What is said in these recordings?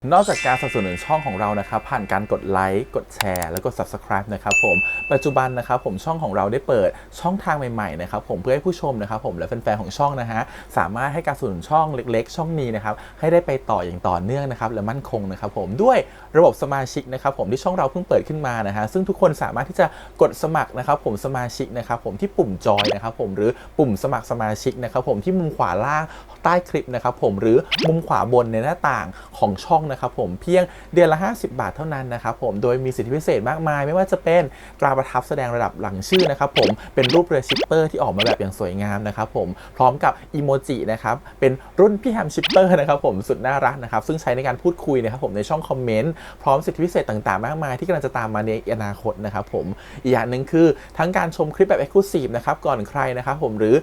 นอกจากการสนับสนุนช่องของเรานะครับผ่านการกดไลค์กดแชร์แล้วก็ Subscribe นะครับผมปัจจุบันนะครับผมช่องของเราได้เปิดช่องทางใหม่ๆนะครับผมเพื่อให้ผู้ชมนะครับผมและแฟนๆของช่องนะฮะสามารถให้การสนับสนุนช่องเล็กๆช่องนี้นะครับให้ได้ไปต่ออย่างต่อเนื่องนะครับและมั่นคงนะครับผมด้วยระบบสมาชิกนะครับผมที่ช่องเราเพิ่งเปิดขึ้นมานะฮะซึ่งทุกคนสามารถที่จะกดสมัครนะครับผมสมาชิกนะครับผมที่ปุ่มจอยนะครับผมหรือปุ่มสมัครสมาชิกนะครับผมที่มุมขวาล่างใต้คลิปนะครับผมหรือมุมขวาบนในหน้าต่างของช่องนะครับผมเพียงเดือนละ50 บาทเท่านั้นนะครับผมโดยมีสิทธิพิเศษมากมายไม่ว่าจะเป็นตราประทับแสดงระดับหลังชื่อนะครับผมเป็นรูปเรือชิปเปอร์ที่ออกมาแบบอย่างสวยงามนะครับผมพร้อมกับอีโมจินะครับเป็นรุ่นพี่แฮมชิปเปอร์นะครับผมสุดน่ารักนะครับซึ่งใช้ในการพูดคุยนะครับผมในช่องคอมเมนต์พร้อมสิทธิพิเศษต่างๆมากมายที่กำลังจะตามมาในอนาคตนะครับผมอีกอย่างหนึ่งคือทั้งการชมคลิปแบบ Exclusive นะครับก่อนใครนะครับผมหรือ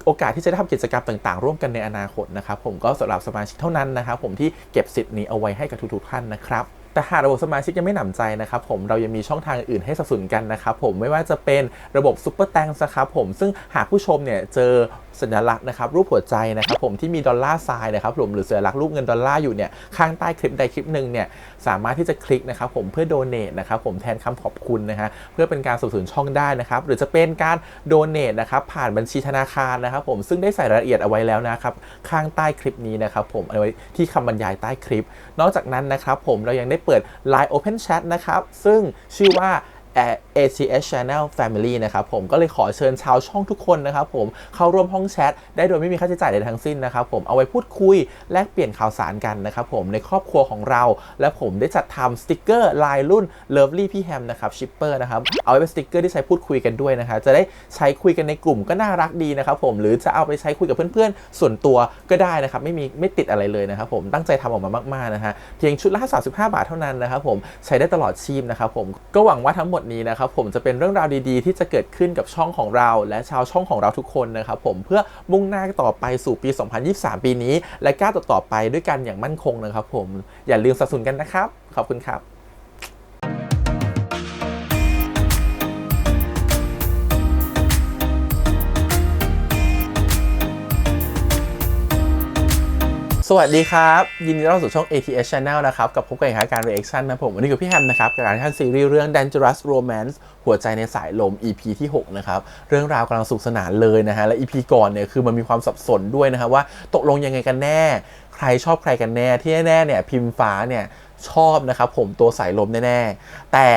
โอกาสที่จะได้ทำกิจกรรมต่างๆร่วมกันในอนาคตนะครับผมก็สำหรับสมาชิกเท่านั้นนะครับผมที่เก็บสิทธิ์นี้เอาไว้ให้กับทุกๆท่านนะครับแต่หากระบบสมาชิกยังไม่หนำใจนะครับผมเรายังมีช่องทางอื่นให้สนับสนุนกันนะครับผมไม่ว่าจะเป็นระบบซุปเปอร์แตงนะครับผมซึ่งหากผู้ชมเนี่ยเจอสัญลักษณ์นะครับรูปหัวใจนะครับผมที่มีดอลลาร์ไซน์นะครับผมหรือสัญลักษณ์รูปเงินดอลลาร์อยู่เนี่ยข้างใต้คลิปใดคลิปหนึ่งเนี่ยสามารถที่จะคลิกนะครับผมเพื่อโดเนทนะครับผมแทนคำขอบคุณนะฮะเพื่อเป็นการสนับสนุนช่องได้นะครับหรือจะเป็นการโดเนทนะครับผ่านบัญชีธนาคารนะครับผมซึ่งได้ใส่รายละเอียดเอาไว้แล้วนะครับข้างใต้คลิปนี้นะครับผมเอาไว้ที่คำบรรยายใต้คลิปนอกจากนั้นนะครับผมเรายังได้เปิด Line Open Chat นะครับซึ่งชื่อว่า ATS Channel Family นะครับผมก็เลยขอเชิญชาวช่องทุกคนนะครับผมเข้าร่วมห้องแชทได้โดยไม่มีค่าใช้จ่ายใดทั้งสิ้นนะครับผมเอาไว้พูดคุยแลกเปลี่ยนข่าวสารกันนะครับผมในครอบครัวของเราและผมได้จัดทำสติกเกอร์ลายรุ่น Lovely พี่แฮมนะครับชิปเปอร์นะครับเอาไว้เป็นสติกเกอร์ที่ใช้พูดคุยกันด้วยนะครับจะได้ใช้คุยกันในกลุ่มก็น่ารักดีนะครับผมหรือจะเอาไปใช้คุยกับเพื่อนๆส่วนตัวก็ได้นะครับไม่ติดอะไรเลยนะครับผมตั้งใจทำออกมามากๆนะฮะเพียงชุดละ35 บาทเท่านั้นนะครับผมใช้ได้ตลอดชีพนะครับผมก็หวังว่าทั้งหมดนี้นะครับผมจะเป็นเรื่องราวดีๆที่จะเกิดขึ้นกับช่องของเราและชาวช่องของเราทุกคนนะครับผมเพื่อมุ่งหน้าต่อไปสู่ปี 2023 ปีนี้และก้าวต่อไปด้วยกันอย่างมั่นคงนะครับผมอย่าลืมสนับสนุนกันนะครับขอบคุณครับสวัสดีครับยินดีต้อนรับสู่ช่อง ATS Channel นะครับกับพบกันอีกครั้งการ reaction นะผมวันนี้กับพี่แฮมนะครับกับการท่านซีรีส์เรื่อง Dangerous Romance หัวใจในสายลม EP ที่ 6 นะครับเรื่องราวกำลังสนุกสนานเลยนะฮะและ EP ก่อนเนี่ยคือมันมีความสับสนด้วยนะครับว่าตกลงยังไงกันแน่ใครชอบใครกันแน่ที่แน่ๆเนี่ยพิมฟ้าเนี่ยชอบนะครับผมตัวสายลมแน่ๆแต่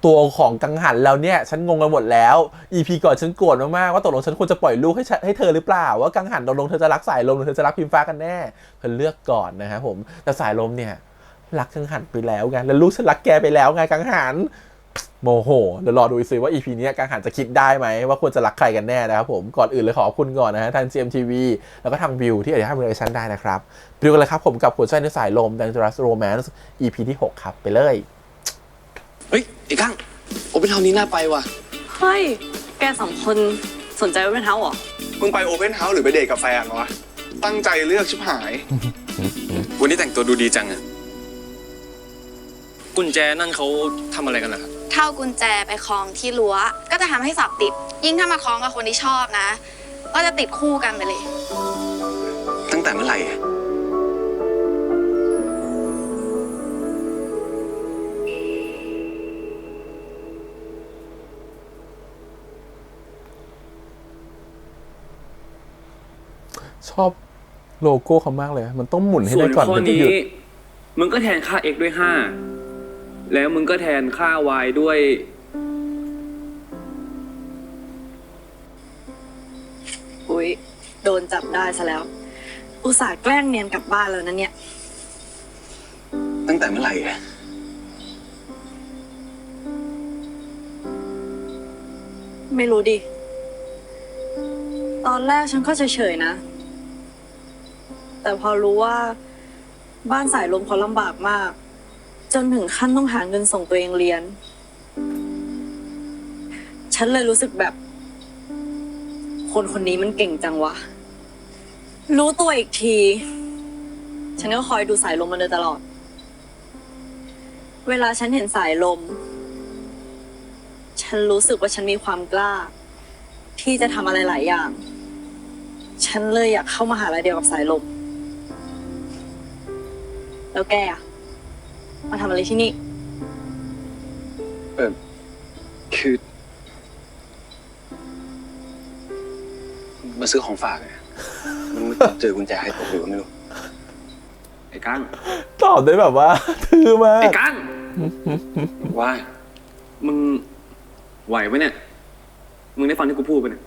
ตัวของกังหันแล้วเนี่ยฉันงงกันหมดแล้ว EP ก่อนฉันโกรธมากๆว่าตกลงฉันควรจะปล่อยลูกให้เธอหรือเปล่าว่ากังหันตกลงเธอจะรักสายลมหรือเธอจะรักพิมฟ้ากันแน่เธอเลือกก่อนนะครับผมแต่สายลมเนี่ยรักกังหันไปแล้วไงแล้วลูกฉันรักแกไปแล้วไงกังหันโมโหเดี๋ยวรอดูซิว่า EP นี้กังหันจะคิดได้ไหมว่าควรจะรักใครกันแน่นะครับผมก่อนอื่นเลยขอบคุณก่อนนะฮะทาง GMTV แล้วก็ทางวิวที่อาจจะทำเรีแอคชั่นได้นะครับไปดูกันเลยครับผมกับหัวใจในสายลม Dangerous Romance EP ที่ 6 ครับไปเลยเฮ้ยไอ้กั้งโอเปนเฮาส์นี้น่าไปว่ะเฮ้ยแกสองคนสนใจว่าเป็นเท้าเหรอมึงไปโอเปนเฮาส์หรือไปเดทกับแฟนวะตั้งใจเลือกชิบหาย วันนี้แต่งตัวดูดีจังอะกุญแจนั่นเขาทำอะไรกันล่ะครับเท่ากุญแจไปคล้องที่รั้วก็จะทำให้สอบติดยิ่งถ้ามาคล้องกับคนที่ชอบนะก็จะติดคู่กันไปเลยตั้งแต่เมื่อไหร่ชอบโลโก้เขามากเลยมันต้องหมุนให้ได้ก่อนส่วนข้อนี้มึงก็แทนค่า x ด้วย5แล้วมึงก็แทนค่า y ด้วยอุ๊ยโดนจับได้ซะแล้วอุตส่าห์แกล้งเนียนกลับบ้านแล้วนะเนี่ยตั้งแต่เมื่อไหร่ไม่รู้ดิตอนแรกฉันก็เฉยๆนะแต่พอรู้ว่าบ้านสายลมเขาลำบากมากจนถึงขั้นต้องหาเงินส่งตัวเองเรียนฉันเลยรู้สึกแบบคนคนนี้มันเก่งจังวะรู้ตัวอีกทีฉันก็คอยดูสายลมมาโดยตลอดเวลาฉันเห็นสายลมฉันรู้สึกว่าฉันมีความกล้าที่จะทำอะไรหลายอย่างฉันเลยอยากเข้ามหาลัยเดียวกับสายลมแล้วแกอะ มาทำอะไรที่นี่ คือมาซื้อของฝากไงมันเจอกุญแจให้ตกอยู่ก็ไม่รู้ ไอ้กั้ง ตอบได้แบบว่า ทื่อมาก ไอ้กั้ง ว่า มึงไหวไหมเนี่ย มึงได้ฟังที่กูพูดไปะเนี่ย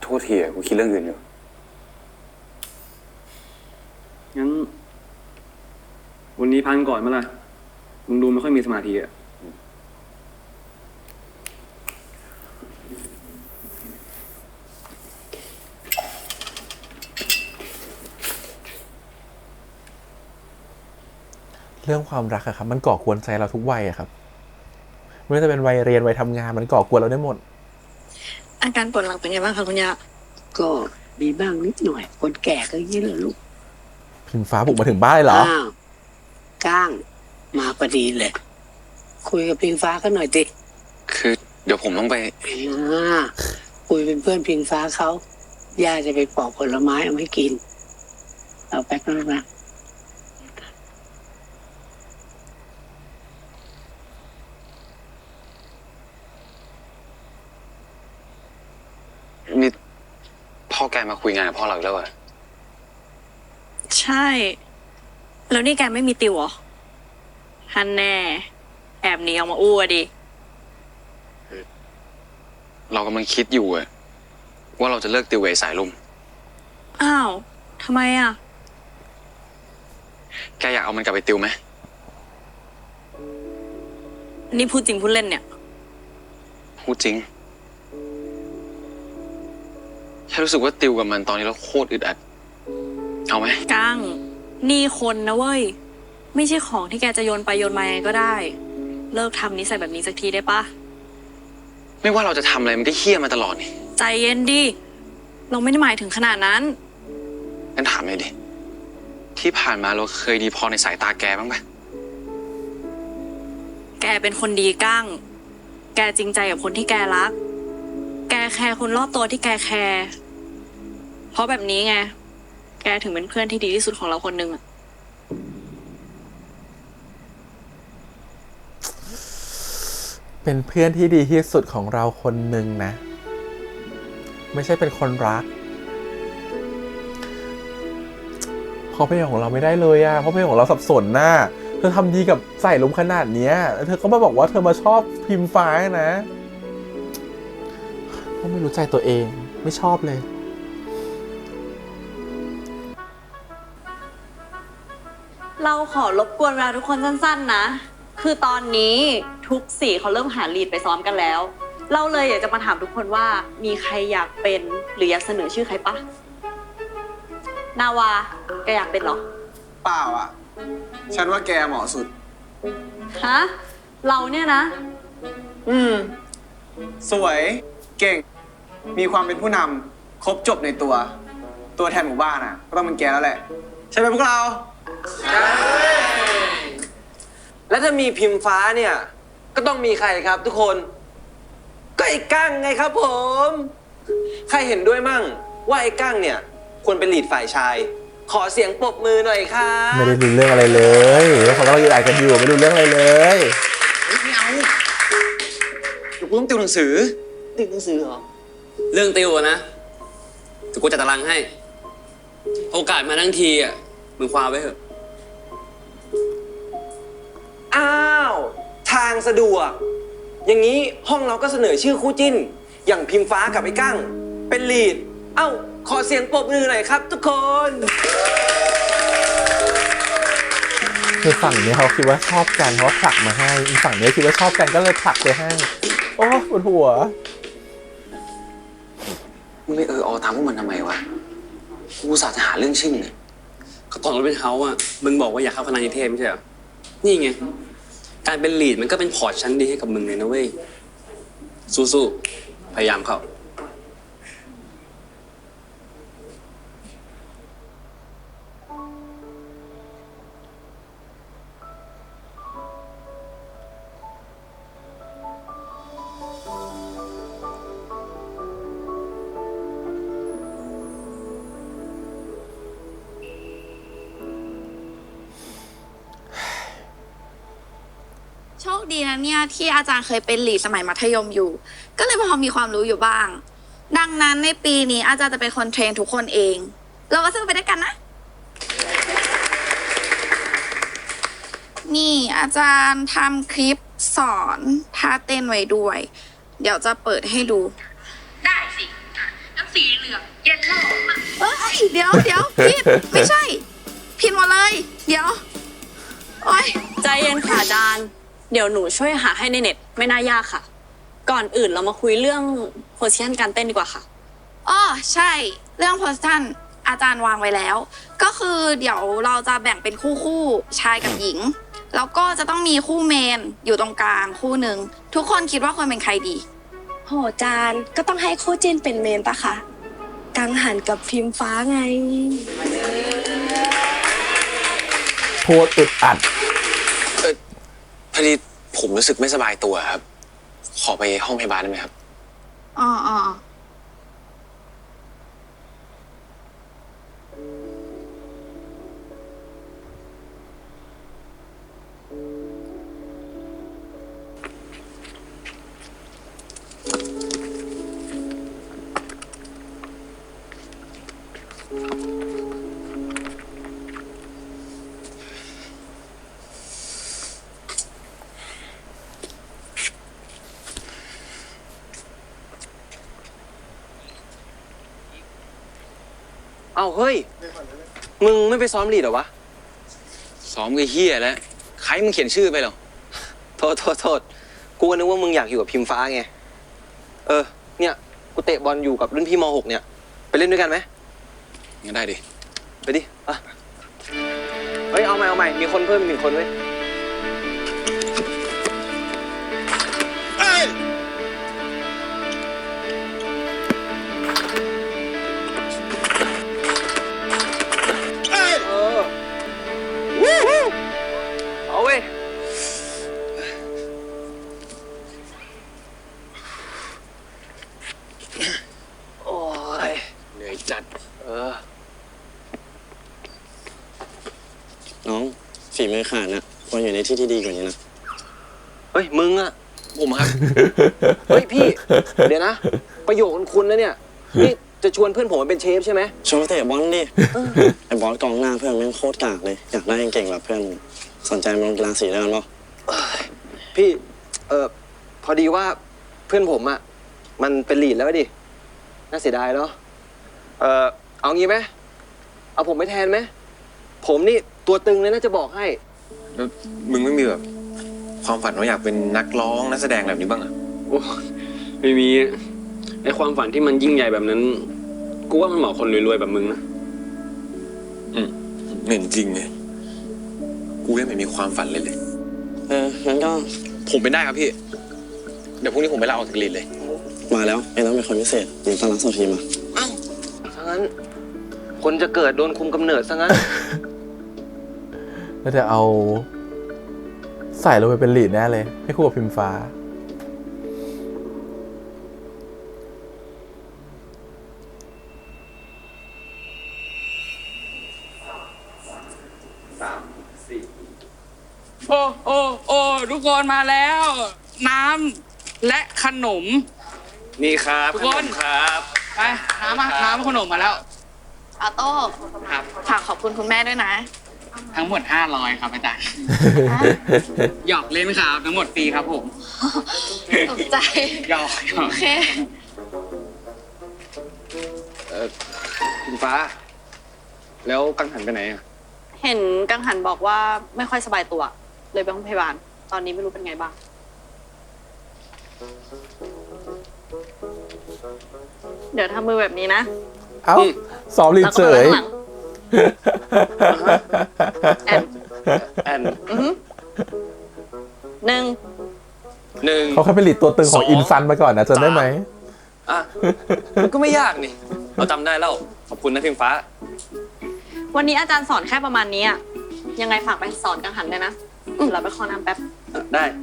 โทษทีอะกูคิดเรื่องอื่นอยู่ งั้น วันนี้พักก่อนมั้ยล่ะ มึงดูไม่ค่อยมีสมาธิอะ เรื่องความรักอะครับ มันก่อกวนใจเราทุกวัยอะครับไม่ว่าจะเป็นวัยเรียนวัยทำงานมันก่อกวนเราได้หมด อาการปวดหลังเป็นไงบ้างคะคุณย่า ก็มีบ้างนิดหน่อย คนแก่ก็อย่างนี้แหละลูก พิมฟ้าบุกมาถึงบ้านเลยเหรอ อ้าวก้างมาพอดีเลย คุยกับพิงฟ้ากันหน่อยดิ คือเดี๋ยวผมต้องไป คุยเป็นเพื่อนพิงฟ้าเขาย่าจะไปปอกผลไม้เอาให้กิน เอาแป๊กนะลูกนะ นี่พ่อแกมาคุยงานกับพ่อเราอีกแล้วเหรอ ใช่ แล้วนี่แกไม่มีติวเหรอฮันแน่ แอบหนีออกมาอ้วดิ เรากำลังคิดอยู่อะว่าเราจะเลิกติวเวสายลม อ้าวทำไมอ่ะ แกอยากเอามันกลับไปติวไหม นี่พูดจริงพูดเล่นเนี่ย พูดจริงแค่รู้สึกว่าติวกับมันตอนนี้เราโคตรอึดอัด เอาไหม ก้างนี่คนนะเว้ย ไม่ใช่ของที่แกจะโยนไปโยนมายังไงก็ได้ เลิกทำนิสัยแบบนี้สักทีได้ปะ ไม่ว่าเราจะทำอะไรมันก็เฮี้ยมาตลอดนี่ ใจเย็นดิ เราไม่ได้หมายถึงขนาดนั้น งั้นถามเลยดิ ที่ผ่านมาเราเคยดีพอในสายตาแกบ้างปะ แกเป็นคนดีก้าง แกจริงใจกับคนที่แกรัก แกแคร์คนรอบตัวที่แกแคร์ เพราะแบบนี้ไง แกถึงเป็นเพื่อนที่ดีที่สุดของเราคนหนึ่งอะ เป็นเพื่อนที่ดีที่สุดของเราคนหนึ่งนะ ไม่ใช่เป็นคนรักเพราะเพลงของเราไม่ได้เลยอะเพราะเพลงของเราสับสนน่ะเธอทำดีกับใส่ลมขนาดเนี้ยแล้วเธอก็มาบอกว่าเธอมาชอบพิมพ์ฟ้านะก็ไม่รู้ใจตัวเองไม่ชอบเลย เราขอรบกวนเวลาทุกคนสั้นๆนะ คือตอนนี้ทุกสี่เขาเริ่มหาลีดไปซ้อมกันแล้ว เราเลยอยากจะมาถามทุกคนว่ามีใครอยากเป็นหรืออยากเสนอชื่อใครปะนาวาแกอยากเป็นเหรอ เปล่าอ่ะ ฉันว่าแกเหมาะสุด ฮะ เราเนี่ยนะ สวย เก่ง มีความเป็นผู้นำครบจบในตัว ตัวแทนหมู่บ้านอ่ะ ก็ต้องเป็นแกแล้วแหละ ใช่ไหมพวกเรา แล้วถ้ามีพิมพ์ฟ้าเนี่ย ก็ต้องมีใครครับทุกคน ก็ไอ้กั้งไงครับผม ใครเห็นด้วยมั่งว่าไอ้กั้งเนี่ย ควรเป็นลีดฝ่ายชาย ขอเสียงปรบมือหน่อยครับ ไม่ได้รู้เรื่องอะไรเลยแล้วเขากำลังยืนอ่านกันอยู่ไม่รู้เรื่องอะไรเลย ไม่เอาเดี๋ยวกูต้องติวหนังสือ ติดหนังสือเหรอ เรื่องติวอะนะแต่กูจัดตารางให้ โอกาสมาทั้งทีอ่ะ มึงคว้าไว้เถอะ อ้าว ทางสะดวก อย่างนี้ห้องเราก็เสนอชื่อคู่จิ้น อย่างพิมพ์ฟ้ากับไอ้กั้ง เป็นลีด เอ้า ขอเสียงปรบมือหน่อยครับทุกคน คือฝั่งนี้เขาคิดว่าชอบกันเขาผลักมาให้อีกฝั่งนี้คิดว่าชอบกันก็เลยผลักไปให้ โอ้ปวดหัว มึงไม่อตามพวกมันทำไมวะ กูอุตสาห์จะหาเรื่องชิ่งเนี่ย ก็ตอนเราเป็นเขาอ่ะ มึงบอกว่าอยากเข้าคณะนิเทศไม่ใช่เหรอ นี่ไง การเป็นลีดมันก็เป็นพอร์ตชั้นดีให้กับมึงเลยนะเว้ย สู้ๆ พยายามเข้า โชคดีนะเนี่ยที่อาจารย์เคยเป็นลีดสมัยมัธยมอยู่ ก็เลยพอมีความรู้อยู่บ้าง ดังนั้นในปีนี้อาจารย์จะเป็นคนเทรนทุกคนเอง เราก็สู้ไปด้วยกันนะ นี่อาจารย์ทำคลิปสอนท่าเต้นไว้ด้วย เดี๋ยวจะเปิดให้ดู ได้สิน้ำสีเหลืองเย็นโลกเอ้ยเดี๋ยวผิดไม่ใช่ ผิดหมดเลย เดี๋ยว โอ๊ย ใจเย็นค่ะอาจารย์ เดี๋ยวหนูช่วยหาให้ในเน็ตไม่น่ายากค่ะ ก่อนอื่นเรามาคุยเรื่องโพสิชันการเต้นดีกว่าค่ะ อ๋อใช่ เรื่องโพสชั่นอาจารย์วางไว้แล้ว ก็คือเดี๋ยวเราจะแบ่งเป็นคู่ชายกับหญิง แล้วก็จะต้องมีคู่เมนอยู่ตรงกลางคู่หนึ่งทุกคนคิดว่าควรเป็นใครดี โหจานก็ต้องให้คู่จิ้นเป็นเมนปะคะกังหันกับพิมฟ้าไง โพสต์อึดอัด พอดีผมรู้สึกไม่สบายตัวครับ ขอไปห้องพยาบาลได้ไหมครับ อ๋อ เอ้าเฮ้ย มึงไม่ไปซ้อมลีดเหรอวะ ซ้อมกับเฮียแล้ว ใครมึงเขียนชื่อไปเหรอ โทษ กูก็นึกว่ามึงอยากอยู่กับพิมฟ้าไง เนี่ย กูเตะบอลอยู่กับรุ่นพี่ม .6 เนี่ย ไปเล่นด้วยกันไหม งั้นได้ดิ ไปดิอ่ะเฮ้ย เอาใหม่ มีคนเพิ่มอีกหนึ่งคนเว้ย เอาเว้ย โอ้ย เหนื่อยจัด น้องฝีมือขาดนะควรอยู่ในที่ที่ดีกว่านี้นะ เฮ้ย มึงอะ ผมครับ เฮ้ย พี่ เดี๋ยวนะ ประโยคคุณนะเนี่ย นี่จะชวนเพื่อนผมมาเป็นเชฟใช่ไหม ชวนไปเตะบอลดิ ไอ้บอสกองหน้าเพื่อนแม่งโคตรกากเลย อยากได้เก่งๆแบบเพื่อน สนใจมาลงกีฬาสีด้วยกันเปล่า พี่ พอดีว่าเพื่อนผมอะมันเป็นลีดแล้วดิ น่าเสียดายเนาะ เอางี้ไหม เอาผมไปแทนไหม ผมนี่ตัวตึงเลยนะจะบอกให้ แล้วมึงไม่มีแบบ ความฝันว่าอยากเป็นนักร้องนักแสดงแบบนี้บ้างอะ โอ้ไม่มีไอ้ความฝันที่มันยิ่งใหญ่แบบนั้น กูว่ามันเหมาะคนรวยๆแบบมึงนะ เหม็นจริงเลยกูยังไม่มีความฝันเลย งั้นก็ ผมเป็นได้ครับพี่ เดี๋ยวพรุ่งนี้ผมไปลาออกจากลีดเลย มาแล้วไอ้ต้องเป็นคนพิเศษยินต้อนรับสู่ทีมมา ซะงั้น คนจะเกิดโดนคุมกำเนิดซะงั้น แล้วจะเอาใส่ลงไปเป็นลีดแน่เลย ให้คู่กับพิมฟ้า โอ้ทุกคนมาแล้ว น้ำและขนม นี่ครับ ทุกคน ขมครับ ไปน้ำขนมมาแล้ว ออโต้ ครับ ฝากขอบคุณคุณแม่ด้วยนะ ทั้งหมด500ครับอาจารย์หยอกเล่นครับทั้งหมดฟรีครับผม ตกใจ หยอก โอเค พิมฟ้า แล้วกังหันไปไหนอะ เห็นกังหันบอกว่าไม่ค่อยสบายตัว เลยไปห้องพยาบาล ตอนนี้ไม่รู้เป็นไงบ้าง เดี๋ยวทำมือแบบนี้นะ เอ้าซ้อมลีดเฉย แล้วก็ข้างหลัง แอน หนึ่ง เขาเคยเป็นลีดตัวตึงของอินซันมาก่อนนะจำได้ไหม อ่ะ มันก็ไม่ยากนี่ เราจำได้แล้ว ขอบคุณนะพิมฟ้า วันนี้อาจารย์สอนแค่ประมาณนี้อะยังไงฝากไปสอนกังหันเลยนะเราไปขอน้ำแป๊บ ได้ 2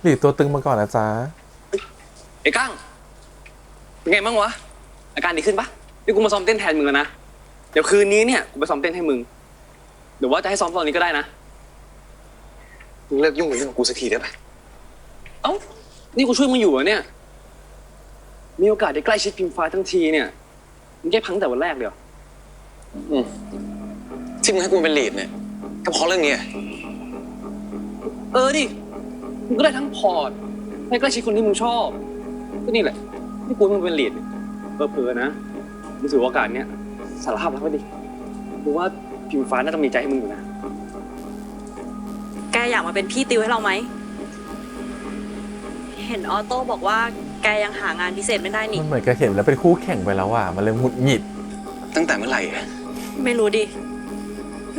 3 ลีดตัวตึงมาก่อนนะจ๊ะ ไอ้กั้ง เป็นไงบ้างวะ อาการดีขึ้นปะนี่กูมาซ้อมเต้นแทนมึงแล้วนะ เดี๋ยวคืนนี้เนี่ยกูไปซ้อมเต้นให้มึงหรือว่าจะให้ซ้อมตอนนี้ก็ได้นะ มึงเลิกยุ่งกับเรื่องของกูสักทีได้ปะ เอ้า นี่กูช่วยมึงอยู่เหรอเนี่ย มีโอกาสได้ใกล้ชิดพิมฟ้าทั้งทีเนี่ย มึงแค่พังแต่วันแรกเดียว ที่มึงให้กูเป็นลีดเนี่ยก็เพราะเรื่องนี้อะ เออดิ มึงก็ได้ทั้งพอร์ตได้ใกล้ชิดคนที่มึงชอบ ก็นี่แหละที่กูให้มึงเป็นลีดเผลอๆนะ มึงถือโอกาสเนี้ยสารภาพรักไว้ดิกูว่าพิมฟ้าน่าจะมีใจให้มึงอยู่นะ แกอยากมาเป็นพี่ติวให้เราไหม เห็นออโต้บอกว่าแกยังหางานพิเศษไม่ได้นี่ มันเหมือนกับเห็นแล้วเป็นคู่แข่งไปแล้วอ่ะมันเลยหงุดหงิด ตั้งแต่เมื่อไหร่อะ ไม่รู้ดิ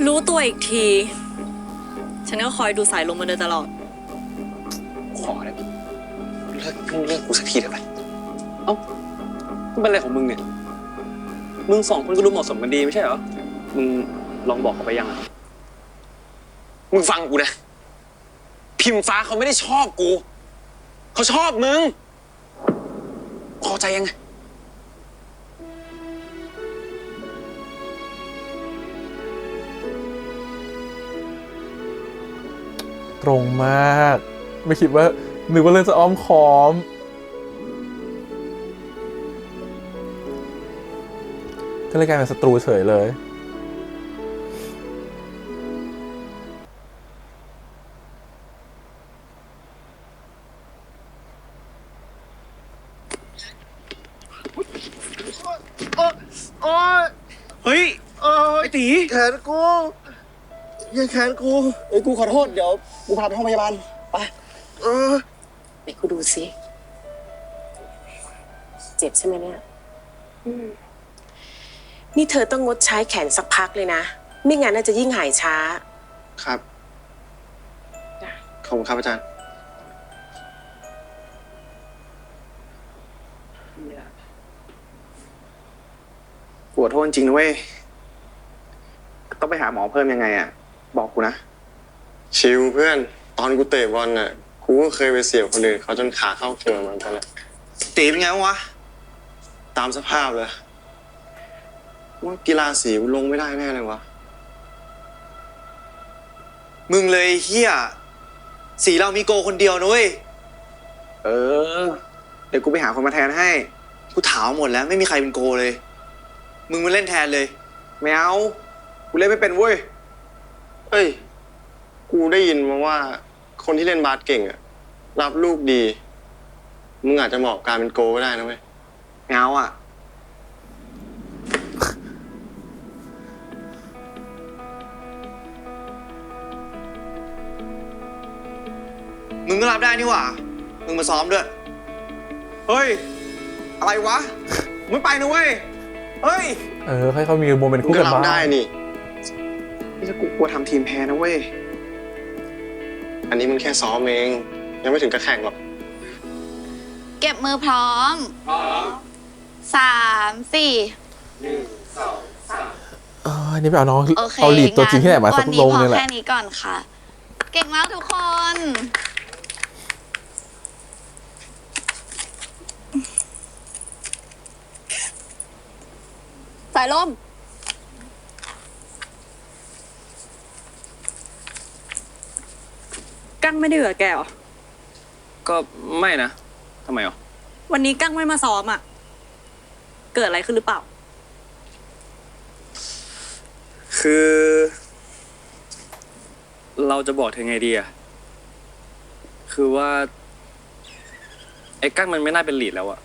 รู้ตัวอีกที ฉันก็คอยดูสายลมมาโดยตลอด ขอได้ปะเลิกกูสักทีได้ปะ เอ้ามันเป็นอะไรของมึงเนี่ย มึงสองคนก็รู้เหมาะสมกันดีไม่ใช่เหรอ มึงลองบอกเขาไปยังอ่ะ มึงฟังกูนะ พิมฟ้าเขาไม่ได้ชอบกู เขาชอบมึง พอใจยังไง ตรงมาก ไม่คิดว่านึกว่าเรื่องจะอ้อมค้อม ก็เลยกลายเป็นศัตรูเฉยเลย เฮ้ยไอ้ตีแขนกูยังแขนกูกูขอโทษ เดี๋ยวกูพาไปห้องพยาบาล ไปไหนกูดูสิเจ็บใช่ไหมเนี่ยนี่เธอต้องงดใช้แขนสักพักเลยนะ ไม่งั้นน่าจะยิ่งหายช้า ครับ ขอบคุณครับอาจารย์ปวดโทษจริงนะเว้ย ต้องไปหาหมอเพิ่มยังไงอ่ะ บอกกูนะ ชิลเพื่อน ตอนกูเตะบอลน่ะ กูก็เคยไปเสียบคนอื่นเขาจนขาเข้าเฟือกเหมือนกันแหละ ตีเป็นไงวะ ตามสภาพเลยว่ากีฬาสีกูลงไม่ได้แน่เลยวะ มึงเลยเฮียสีเรามีโกคนเดียวนะเว้ย เดี๋ยวกูไปหาคนมาแทนให้ กูถามหมดแล้วไม่มีใครเป็นโกเลย มึงมาเล่นแทนเลย ไม่เอา กูเล่นไม่เป็นเว้ย เฮ้ย กูได้ยินมาว่าคนที่เล่นบาสเก่งอะรับลูกดี มึงอาจจะเหมาะกับการเป็นโกก็ได้นะเว้ย ไม่เอาอ่ะ มึงก็รับได้นี่หว่า มึงมาซ้อมด้วย เฮ้ย อะไรวะ มึงไปนะเว้ย เฮ้ย ให้เขามีโมเมนต์ มึ คู่ ง กั ก็ น รับ บ้าง ได้นี่ นี่จะกูกลัวทำทีมแพ้นะเว้ย อันนี้มันแค่ซ้อมเอง ยังไม่ถึงกับแข่งหรอก เก็บมือพร้อม 3 4 นี่ไปเอาน้อง โอเค เอาลีดตัวจริงที่ไหนมาสักลง วัน นึ นี้ ง พ แห อ ละ แค่นี้ก่อนค่ะ เก่งมากทุกคน สายลม กั้งไม่ได้เหลือแกเหรอ ก็ไม่นะทำไมอ่ะ วันนี้กั้งไม่มาซ้อมอ่ะ เกิดอะไรขึ้นหรือเปล่า คือ เราจะบอกเธอไงดีอ่ะ คือว่า ไอ้กั้งมันไม่น่าเป็นลีดแล้วอ่ะ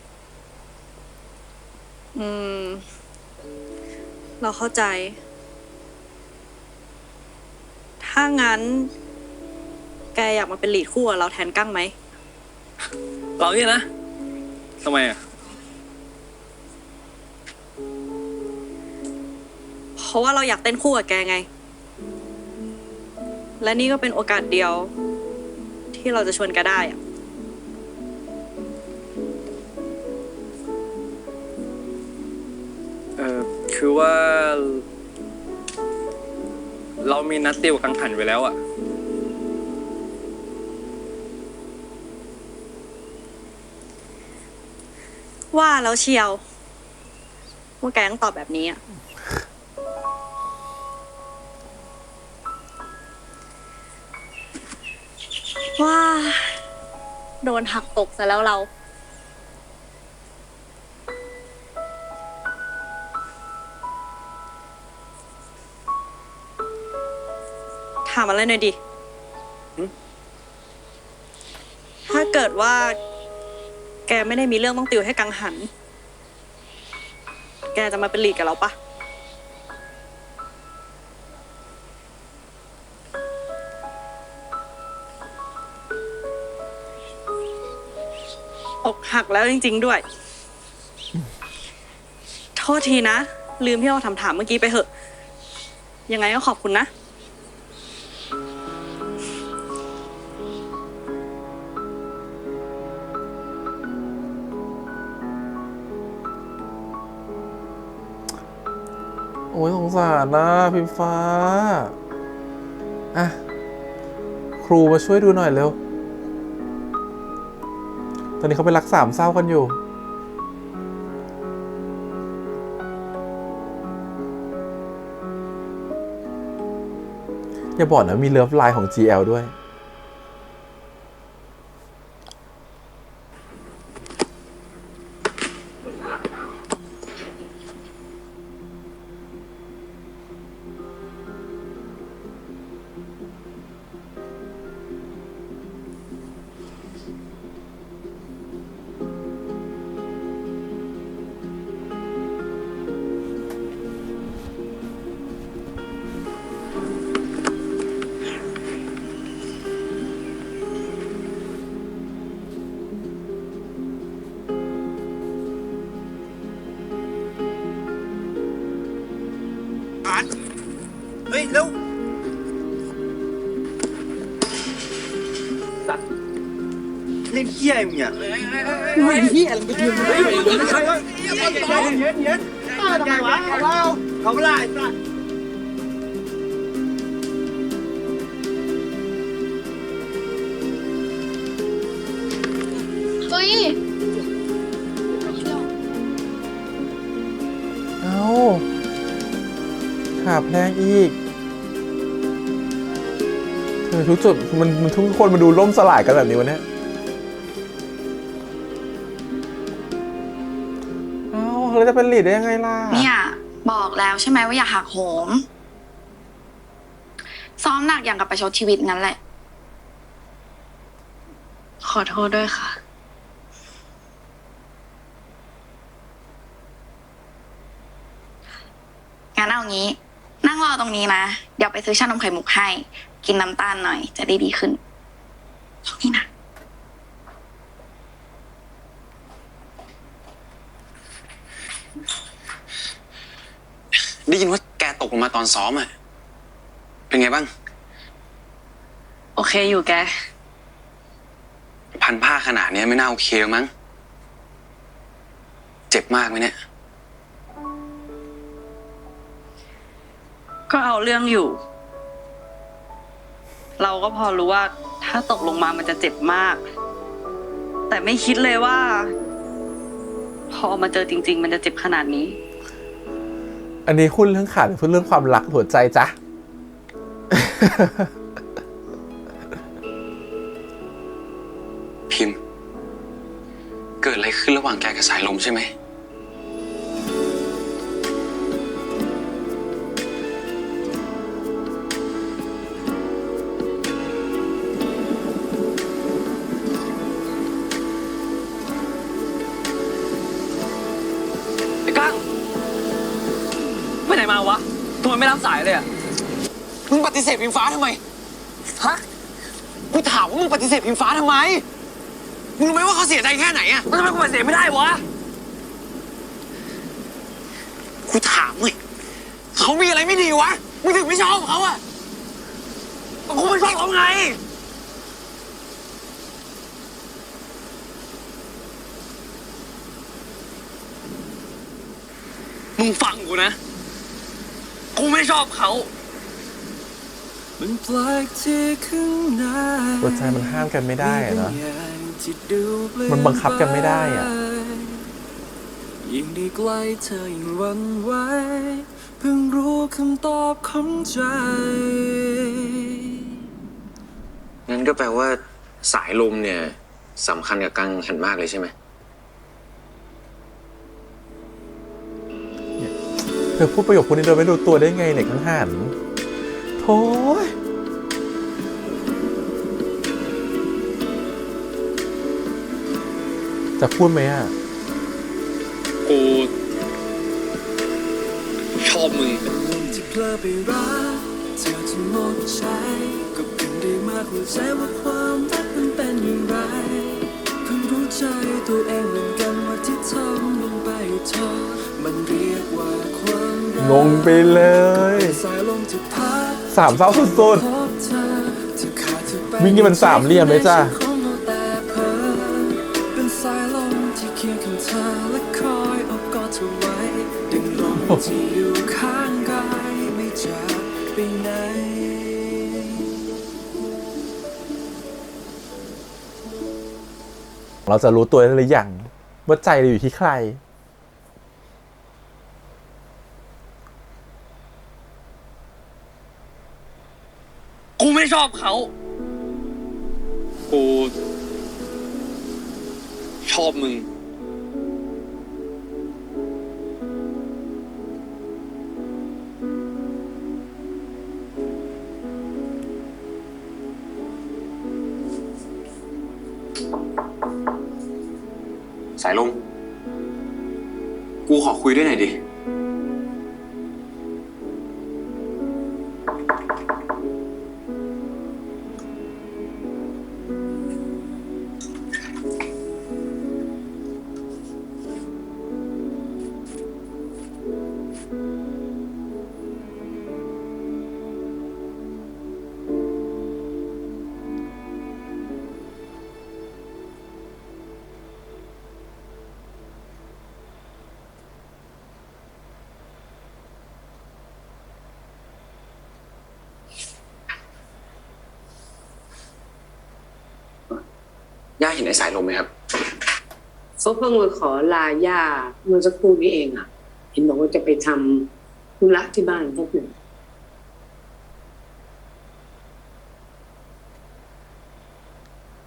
เราเข้าใจ ถ้างั้น แกอยากมาเป็นลีดคู่กับเราแทนกั้งไหม เราเนี่ยนะทำไมอ่ะ เพราะว่าเราอยากเต้นคู่กับแกไง และนี่ก็เป็นโอกาสเดียว ที่เราจะชวนแกได้อะ คือว่า เรามีนัดติวกังหันไว้แล้วอ่ะ ก ว่าแล้วเชียวว่าแกต้องตอบแบบนี้อะว่าโดนหักตกซะแล้วเรา ถามอะไรหน่อยดิ ถ้าเกิดว่า แกไม่ได้มีเรื่องต้องติวให้กังหัน แกจะมาเป็นลีดกับเราปะอกหักแล้วจริงๆด้วย โทษทีนะ ลืมที่เราถามเมื่อกี้ไปเหอะ ยังไงก็ขอบคุณนะ โอ้ยสงสารนะพิมฟ้าอ่ะครูมาช่วยดูหน่อยเร็ว ตอนนี้เขาไปรักสามเศร้ากันอยู่ อย่าบอกนะมีเลิฟไลน์ของ GL ด้วย เฮ้ย เร็ว เล่นเหี้ยอะไรมึงเนี่ยเล่นเหี้ยอะไรมึงเนี่ยเฮ้ยเย็นทำไมวะเขาไม่ได้สัตว์เฮ้ย เอาขาแพงอีกทุกจุดมันทุกคนมาดูล่มสลายกันแบบนี้วันนี้เอาเราจะเป็นลีดได้ยังไงล่ะ เนี่ยบอกแล้วใช่ไหมว่าอย่าหักโหม ซ้อมหนักอย่างกับประชดชีวิตงั้นแหละ ขอโทษด้วยค่ะ งั้นเอางี้ นั่งรอตรงนี้นะ เดี๋ยวไปซื้อชานมไข่มุกให้ กินน้ำตาลหน่อยจะได้ดีขึ้นตรงนี้นะ ได้ยินว่าแกตกลงมาตอนซ้อมอะเป็นไงบ้าง โอเคอยู่แก พันผ้าขนาดนี้ไม่น่าโอเคหรอกมั้ง เจ็บมากไหมเนี่ย ก็เอาเรื่องอยู่ เราก็พอรู้ว่าถ้าตกลงมามันจะเจ็บมาก แต่ไม่คิดเลยว่า พอมาเจอจริงๆมันจะเจ็บขนาดนี้ อันนี้คุณเรื่องขาดหรือพูดเรื่องความรักหัวใจจ๊ะ พิมพ์ เกิดอะไรขึ้นระหว่างแกกับสายลมใช่ไหม ไอ้กั้งไปไหนมาวะทำไมไม่รับสายเลยอ่ะ มึงปฏิเสธพิมฟ้าทำไม ฮะ กูถามว่ามึงปฏิเสธพิมฟ้าทำไม มึงรู้ไหมว่าเขาเสียใจแค่ไหนอะ แล้วทำไมกูปฏิเสธไม่ได้วะ กูถามเลยเขามีอะไรไม่ดีวะ มึงถึงไม่ชอบเขาอะ กูไม่ชอบเขาไง มึงฟังกูนะ กูไม่ชอบเขา หัวใจมันห้ามกันไม่ได้อะเนาะมันบังคับกันไม่ได้อะ ยิ่งได้ใกล้เธอยิ่งหวันไหวเพิ่งรู้คำตอบของใจ งั้นก็แปลว่าสายลมเนี่ยสำคัญกับกังหันมากเลยใช่ไหม เธอพูดประโยคพวกนี้โดยไม่รู้ตัวได้ไงเนี่ยกังหันโถ่จะพูดไหมอ่ะ กูชอบมึง ที่เพลอไปรักเธอจนหมดใจก็เพิ่งได้มาเข้าใจว่าความรักมันเป็นอย่างไรเพิ่งรู้ใจตัวเองเหมือนกันว่าที่ทำลงไปเธอมันเรียกว่าความรัก งงไปเลยสามเศร้าสุดๆวิ่งนี่มันสามเหลี่ยมเลยจ้าเป็นสายลมที่เคียงข้างเธอและคอยอบกอดเธอไว้ดึงลมที่อยู่ข้างกายไม่จากไปไหน เราจะรู้ตัวได้หรือยังว่าใจเราอยู่ที่ใคร กูไม่ชอบเขา กูชอบมึง สายลม กูขอคุยด้วยหน่อยดิ ย่าเห็นไอ้สายลมไหมครับ เขาเพิ่งมาขอลาย่าเมื่อสักครู่นี้เองอ่ะ เห็นบอกว่าจะไปทำธุระที่บ้านเขาอยู่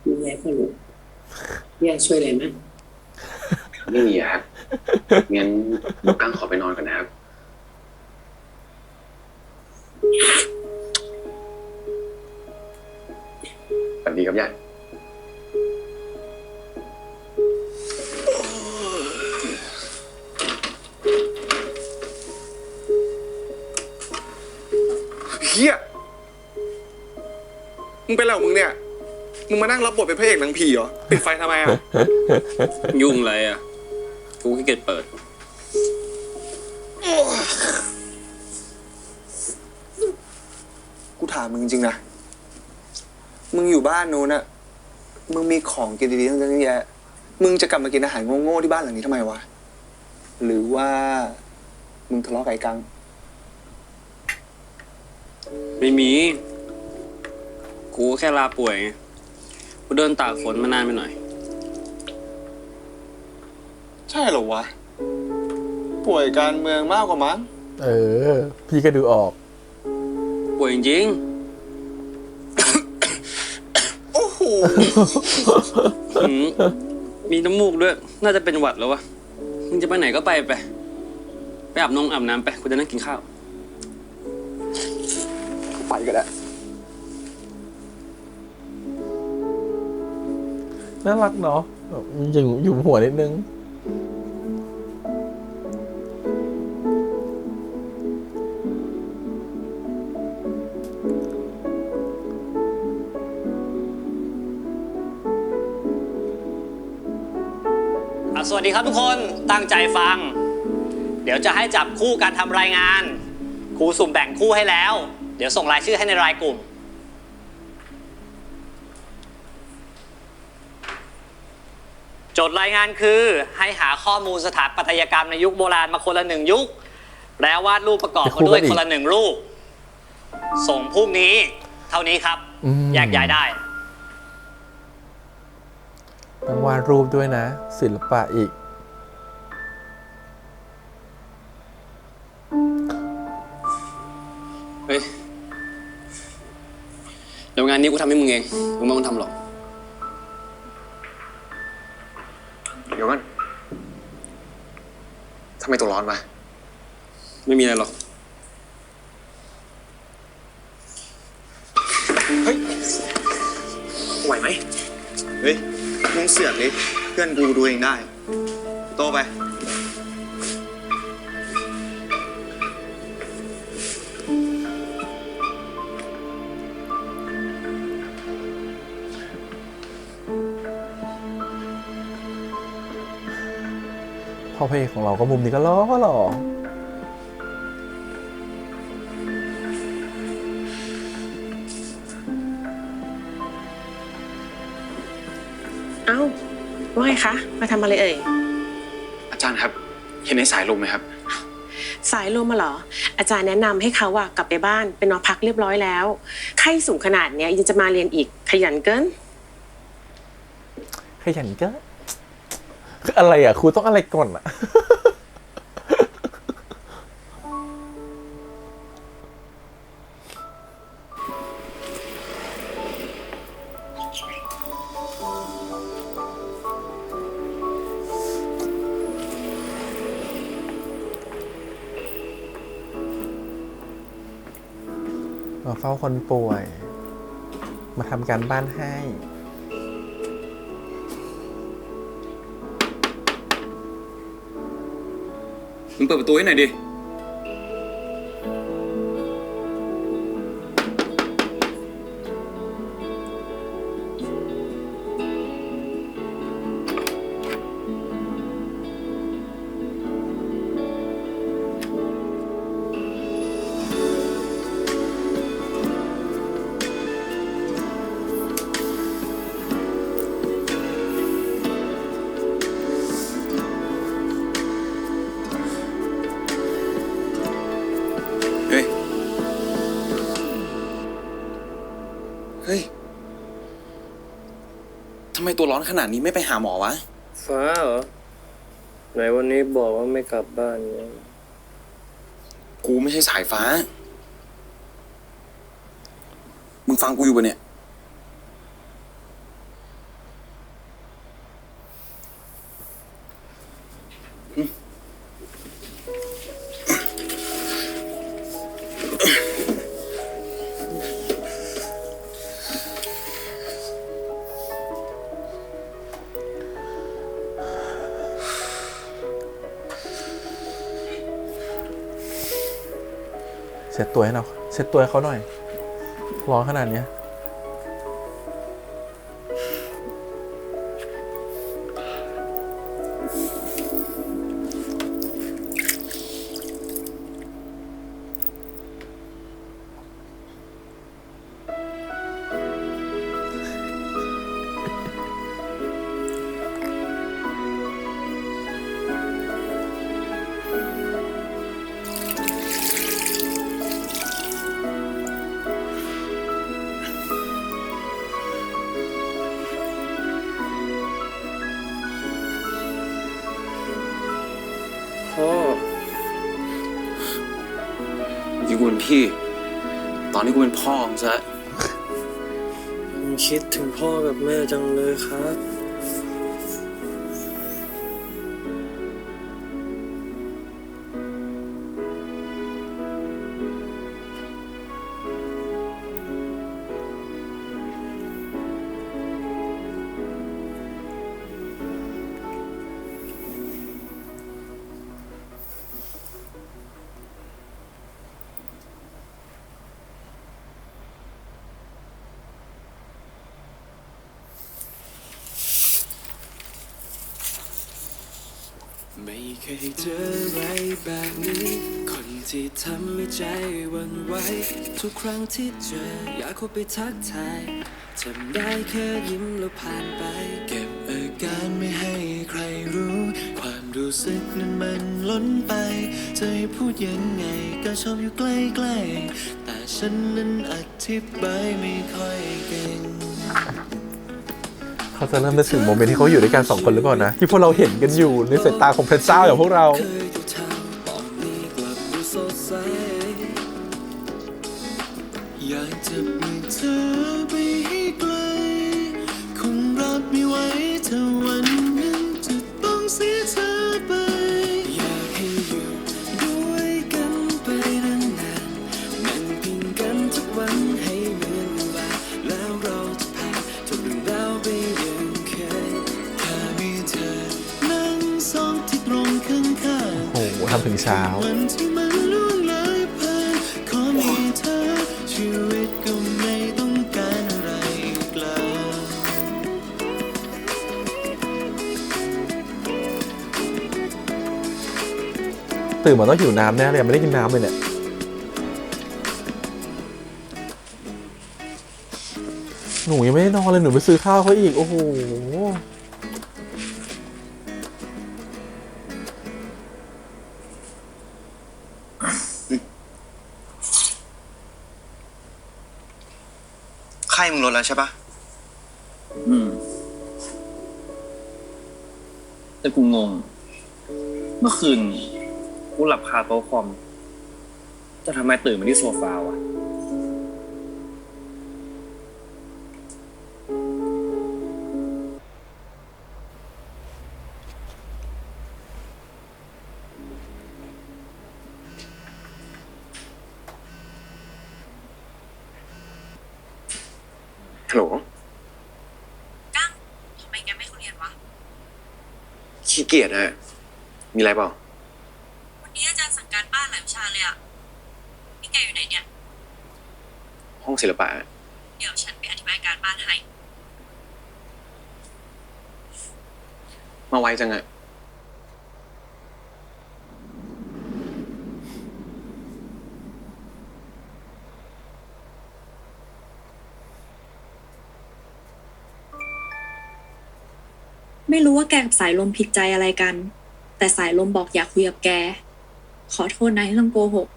มีอะไรก็รู้ย่าช่วยอะไรไหม ไม่มีอะครับ งั้นหนูกั้งขอไปนอนก่อนนะครับ สวัสดีครับย่า เฮียมึงเป็นอะไรของมึงเนี่ย มึงมานั่งรับบทเป็นพระเอกหนังผีเหรอ ปิดไฟทำไมอ่ะ ยุ่งอะไรอ่ะ กูขี้เกียจเปิด กูถามมึงจริงๆนะ มึงอยู่บ้านนู้นอะมึงมีของกินดีๆตั้งเยอะแยะ มึงจะกลับมากินอาหารโง่ๆที่บ้านหลังนี้ทำไมวะ หรือว่ามึงทะเลาะกับไอ้กัง ไม่มี กูแค่ลาป่วยไงกูเดินตากฝนมานานไปหน่อย ใช่เหรอวะ ป่วยการเมืองมากกว่ามั้ง พี่ก็ดูออก ป่วยจริง โอ้โห มีน้ำมูกด้วย น่าจะเป็นหวัดแล้ววะ มึงจะไปไหนก็ไปอาบน้ำไป กูจะนั่งกินข้าว ไปก็ได้ น่ารักเนาะแบบอยู่หัวนิดนึง สวัสดีครับทุกคนตั้งใจฟัง เดี๋ยวจะให้จับคู่การทำรายงานครูสุ่มแบ่งคู่ให้แล้ว เดี๋ยวส่งรายชื่อให้ในรายกลุ่ม โจทย์รายงานคือให้หาข้อมูลสถาปัตยกรรมในยุคโบราณมาคนละ1 ยุค แล้ววาดรูปประกอบมาด้วยคนละ1 รูป ส่งพรุ่งนี้เท่านี้ครับแยกย้ายได้ ต้องวาดรูปด้วยนะ ศิลปะอีก นี้กูทำให้มึงเองมึงไม่ต้องทำหรอก เดี๋ยวก่อนทำไมตัวร้อนมา ไม่มีอะไรหรอก ไหวไหม เฮ้ยมึงเสือกดิเพื่อนกูดูเองได้ โตไป พอเพลงของเราก็มุมนี้ก็ล้อหรอ เอ้าว่าไงคะ มาทำอะไรเอ่ย อาจารย์ครับ เห็นในสายลมไหมครับ สายลมมาเหรอ อาจารย์แนะนำให้เขาอะกลับไปบ้านไปนอนพักเรียบร้อยแล้ว ไข้สูงขนาดเนี้ยยังจะมาเรียนอีกขยันเกิน ขยันก็คืออะไรอ่ะครูต้องอะไรก่อนอ่ะ มาเฝ้าคนป่วย มาทำการบ้านให้ มึงเปิดประตูให้หน่อยดิ เฮ้ย เฮ้ย ทำไมตัวร้อนขนาดนี้ไม่ไปหาหมอวะ ฟ้าเหรอ ไหนวันนี้บอกว่าไม่กลับบ้านไง กูไม่ใช่สายฟ้า มึงฟังกูอยู่ปะเนี่ย เช็ดตัวให้หน่อยเช็ดตัวให้เขาหน่อย ร้อนขนาดเนี้ย พ่อ อยู่กูเป็นพี่ ตอนนี้กูเป็นพ่อของซะ ผมคิดถึงพ่อกับแม่จังเลยครับ ไม่เคยเจออะไรแบบนี้ คนที่ทำให้ใจหวั่นไหวทุกครั้งที่เจออยากเข้าไปทักทายทำได้แค่ยิ้มแล้วผ่านไป เก็บอาการไม่ให้ใครรู้ ความรู้สึกนั้นมันล้นไปจะให้พูดยังไงก็ชอบอยู่ใกล้ๆแต่ฉันนั้นอธิบายไม่ค่อยเก่ง เขาจะเริ่มนึกถึงโมเมนต์ที่เขาอยู่ด้วยกัน2 คนหรือเปล่านะ ที่พวกเราเห็นกันอยู่ในสายตาของพระเจ้าอย่างพวกเรา เคยดูเท่าตอนนี้กลับดูสดใสอยากจะมีเธอไป ถ้าวันหนึ่งจะต้องเสียเธอไปอยากให้อยู่ด้วยกันไปนานๆนั่งพิงกันทุกวันให้เหมือนเวลาแล้วเราจะผ่านทุกเรื่องราวไปอย่างเคยถ้ามีเธอนั่งสองที่ตรงข้างๆ โอ้โหทำถึงเช้าวันที่มันล่วงเลยผ่านขอมีเธอชีวิตก็ไม่ต้องการอะไรอีกแล้ว ตื่นมาต้องหิวน้ำแน่เลยยังไม่ได้กินน้ำเลยเนี่ยหนูยังไม่ได้นอนเลยหนูไปซื้อข้าวเขาอีกโอ้โหไข้มึงลดแล้วใช่ปะ แต่กูงง เมื่อคืนกูหลับคาโต๊ะคอมแต่ทำไมตื่นมาที่โซฟาวะฮัลโหล กั้งทำไมแกไม่เข้าเรียนวะ ขี้เกียจฮะมีอะไรเปล่า วันนี้อาจารย์สั่งการบ้านหลายวิชาเลยอะนี่แกอยู่ไหนเนี่ย ห้องศิลปะ เดี๋ยวฉันไปอธิบายการบ้านให้ มาไวจังอะ ไม่รู้ว่าแกกับสายลมผิดใจอะไรกัน แต่สายลมบอกอยากคุยกับแก ขอโทษนะที่ต้องโกหก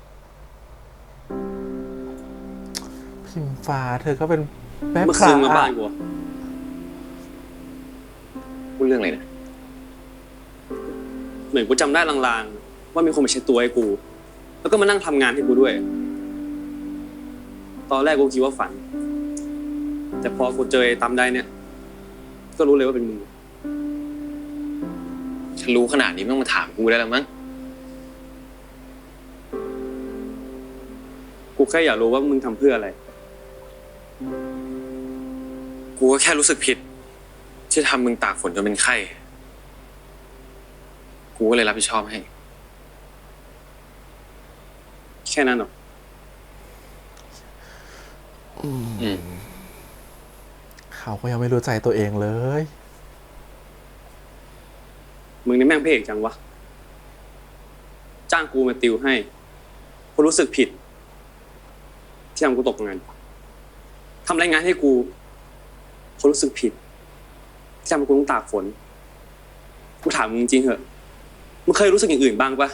พิมฟ้าเธอก็เป็นแม่ เมื่อ ค้า คืนมาบ้านกูอะ พูดเรื่องอะไรนะ เหมือนกูจำได้ลางๆว่ามีคนมาเช็ดตัวให้กู แล้วก็มานั่งทำงานให้กูด้วย ตอนแรกกูคิดว่าฝัน แต่พอกูเจอไอ้ตามได้เนี่ย ก็รู้เลยว่าเป็นมึง ฉันรู้ขนาดนี้ไม่ต้องมาถามกูได้แล้วมั้ง กูแค่อยากรู้ว่ามึงทำเพื่ออะไร กูก็แค่รู้สึกผิด ที่ทำมึงตากฝนจนเป็นไข้ กูก็เลยรับผิดชอบให้ แค่นั้นหรอ เขาก็ยังไม่รู้ใจตัวเองเลย มึงนี่แม่งพระเอกจังวะ จ้างกูมาติวให้กูรู้สึกผิด ที่ทำกูตกงานทำรายงานให้กูรู้สึกผิดที่ทำให้กูต้องตากฝน กูถามมึงจริงเหอะ มึงเคยรู้สึกอย่างอื่นบ้างปะ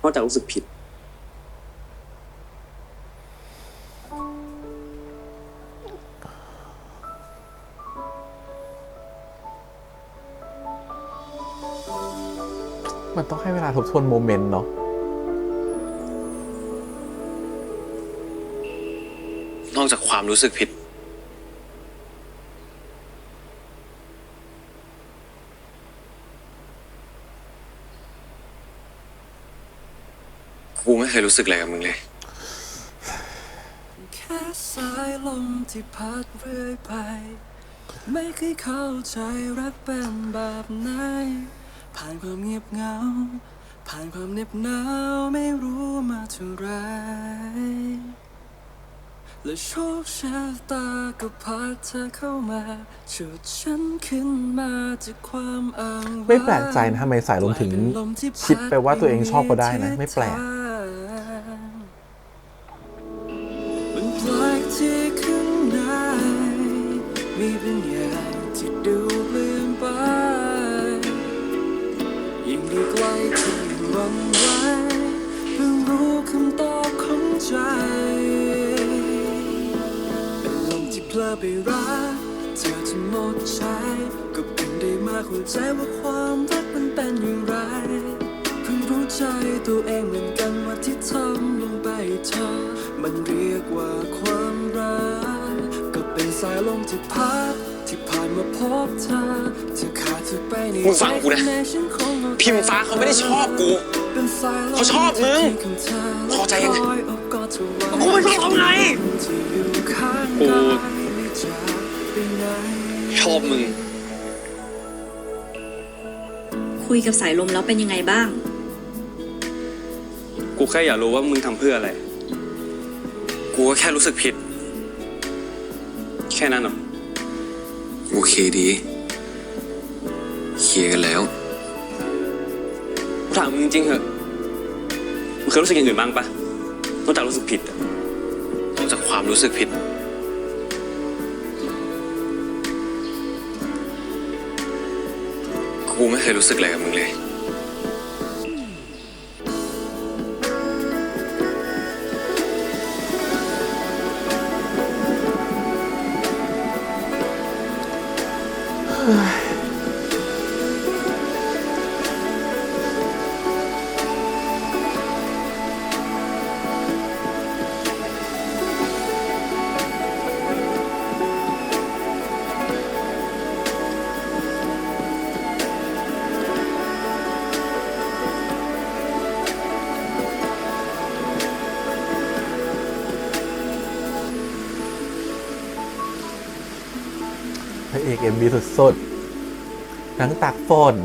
นอกจากรู้สึกผิด มันต้องให้เวลาทบทวนโมเมนต์เนาะ นอกจากความรู้สึกผิด กูไม่เคยรู้สึกอะไรกับมึงเลย แค่สายลมที่พัดเรื่อยไป ไม่เคยเข้าใจรักเป็นแบบไหนผ่านความเงียบเหงาผ่านความเหน็บหนาวไม่รู้มาเท่าไรและโชคชะตาก็พาเธอเข้ามาฉุดฉันขึ้นมาจากความอ้างว้าง ไม่แปลกใจนะทำไมสายลมถึงคิดไปว่าตัวเองชอบก็ได้นะไม่แปลก มันแปลกที่ข้างในมีบางอย่างที่ดูเปลี่ยนไปยิ่งดูใกล้ที่หวั่นไหวเพิ่งรู้คำตอบของใจเป็นลมที่เพลอไปรักเธอจะหมดใจก็เพิ่งได้มาเข้าใจว่าความรักมันเป็นอย่างไรเพิ่งรู้ใจตัวเองเหมือนกันว่าที่ทำลงไปเธอมันเรียกว่าความรักก็เป็นสายลมที่พัดท ที่ผ่านมาพบเธอจะขาดเธอไปใน มึงฟังกูนะ พิมฟ้าเขาไม่ได้ชอบกู เขาชอบมึง พอใจยังไง กูไม่ชอบเขาไงกูชอบมึง คุยกับสายลมแล้วเป็นยังไงบ้าง กูแค่อยากรู้ว่ามึงทำเพื่ออะไร กูก็แค่รู้สึกผิด แค่นั้นหรอ โอเคดี เคลียร์กันแล้ว กูถามมึงจริงๆเหอะมึงเคยรู้สึกอย่างอื่นบ้างปะนอกจากรู้สึกผิดอะ นอกจากความรู้สึกผิด กูไม่เคยรู้สึกอะไรกับมึงเลย พระเอกMVสุดๆทั้งตากฝน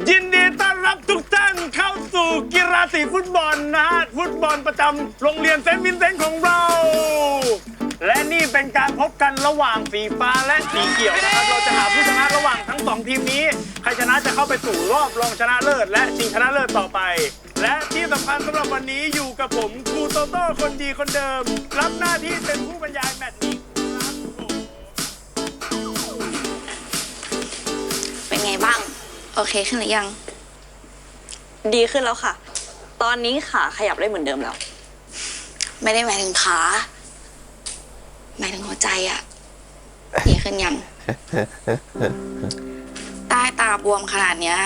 ยินดีต้อนรับทุกท่านเข้าสู่กีฬาสีฟุตบอลนะฮะฟุตบอลประจำโรงเรียนเซนต์วินเซนต์ของเรา และนี่เป็นการพบกันระหว่างสีฟ้าและสีเขียวนะครับเราจะหาผู้ชนะระหว่างทั้ง2ทีมนี้ใครชนะจะเข้าไปสู่รอบรองชนะเลิศและชิงชนะเลิศต่อไปและที่สำคัญสำหรับวันนี้อยู่กับผมครูโตโต้คนดีคนเดิมรับหน้าที่เป็นผู้บรรยายแมตช์นี้ เป็นไงบ้าง โอเคขึ้นหรือยัง ดีขึ้นแล้วค่ะ ตอนนี้ขาขยับได้เหมือนเดิมแล้ว ไม่ได้หมายถึงขาหมายถึงหัวใจอะดีขึ้นยัง ใต้ตาบวมขนาดเนี้ย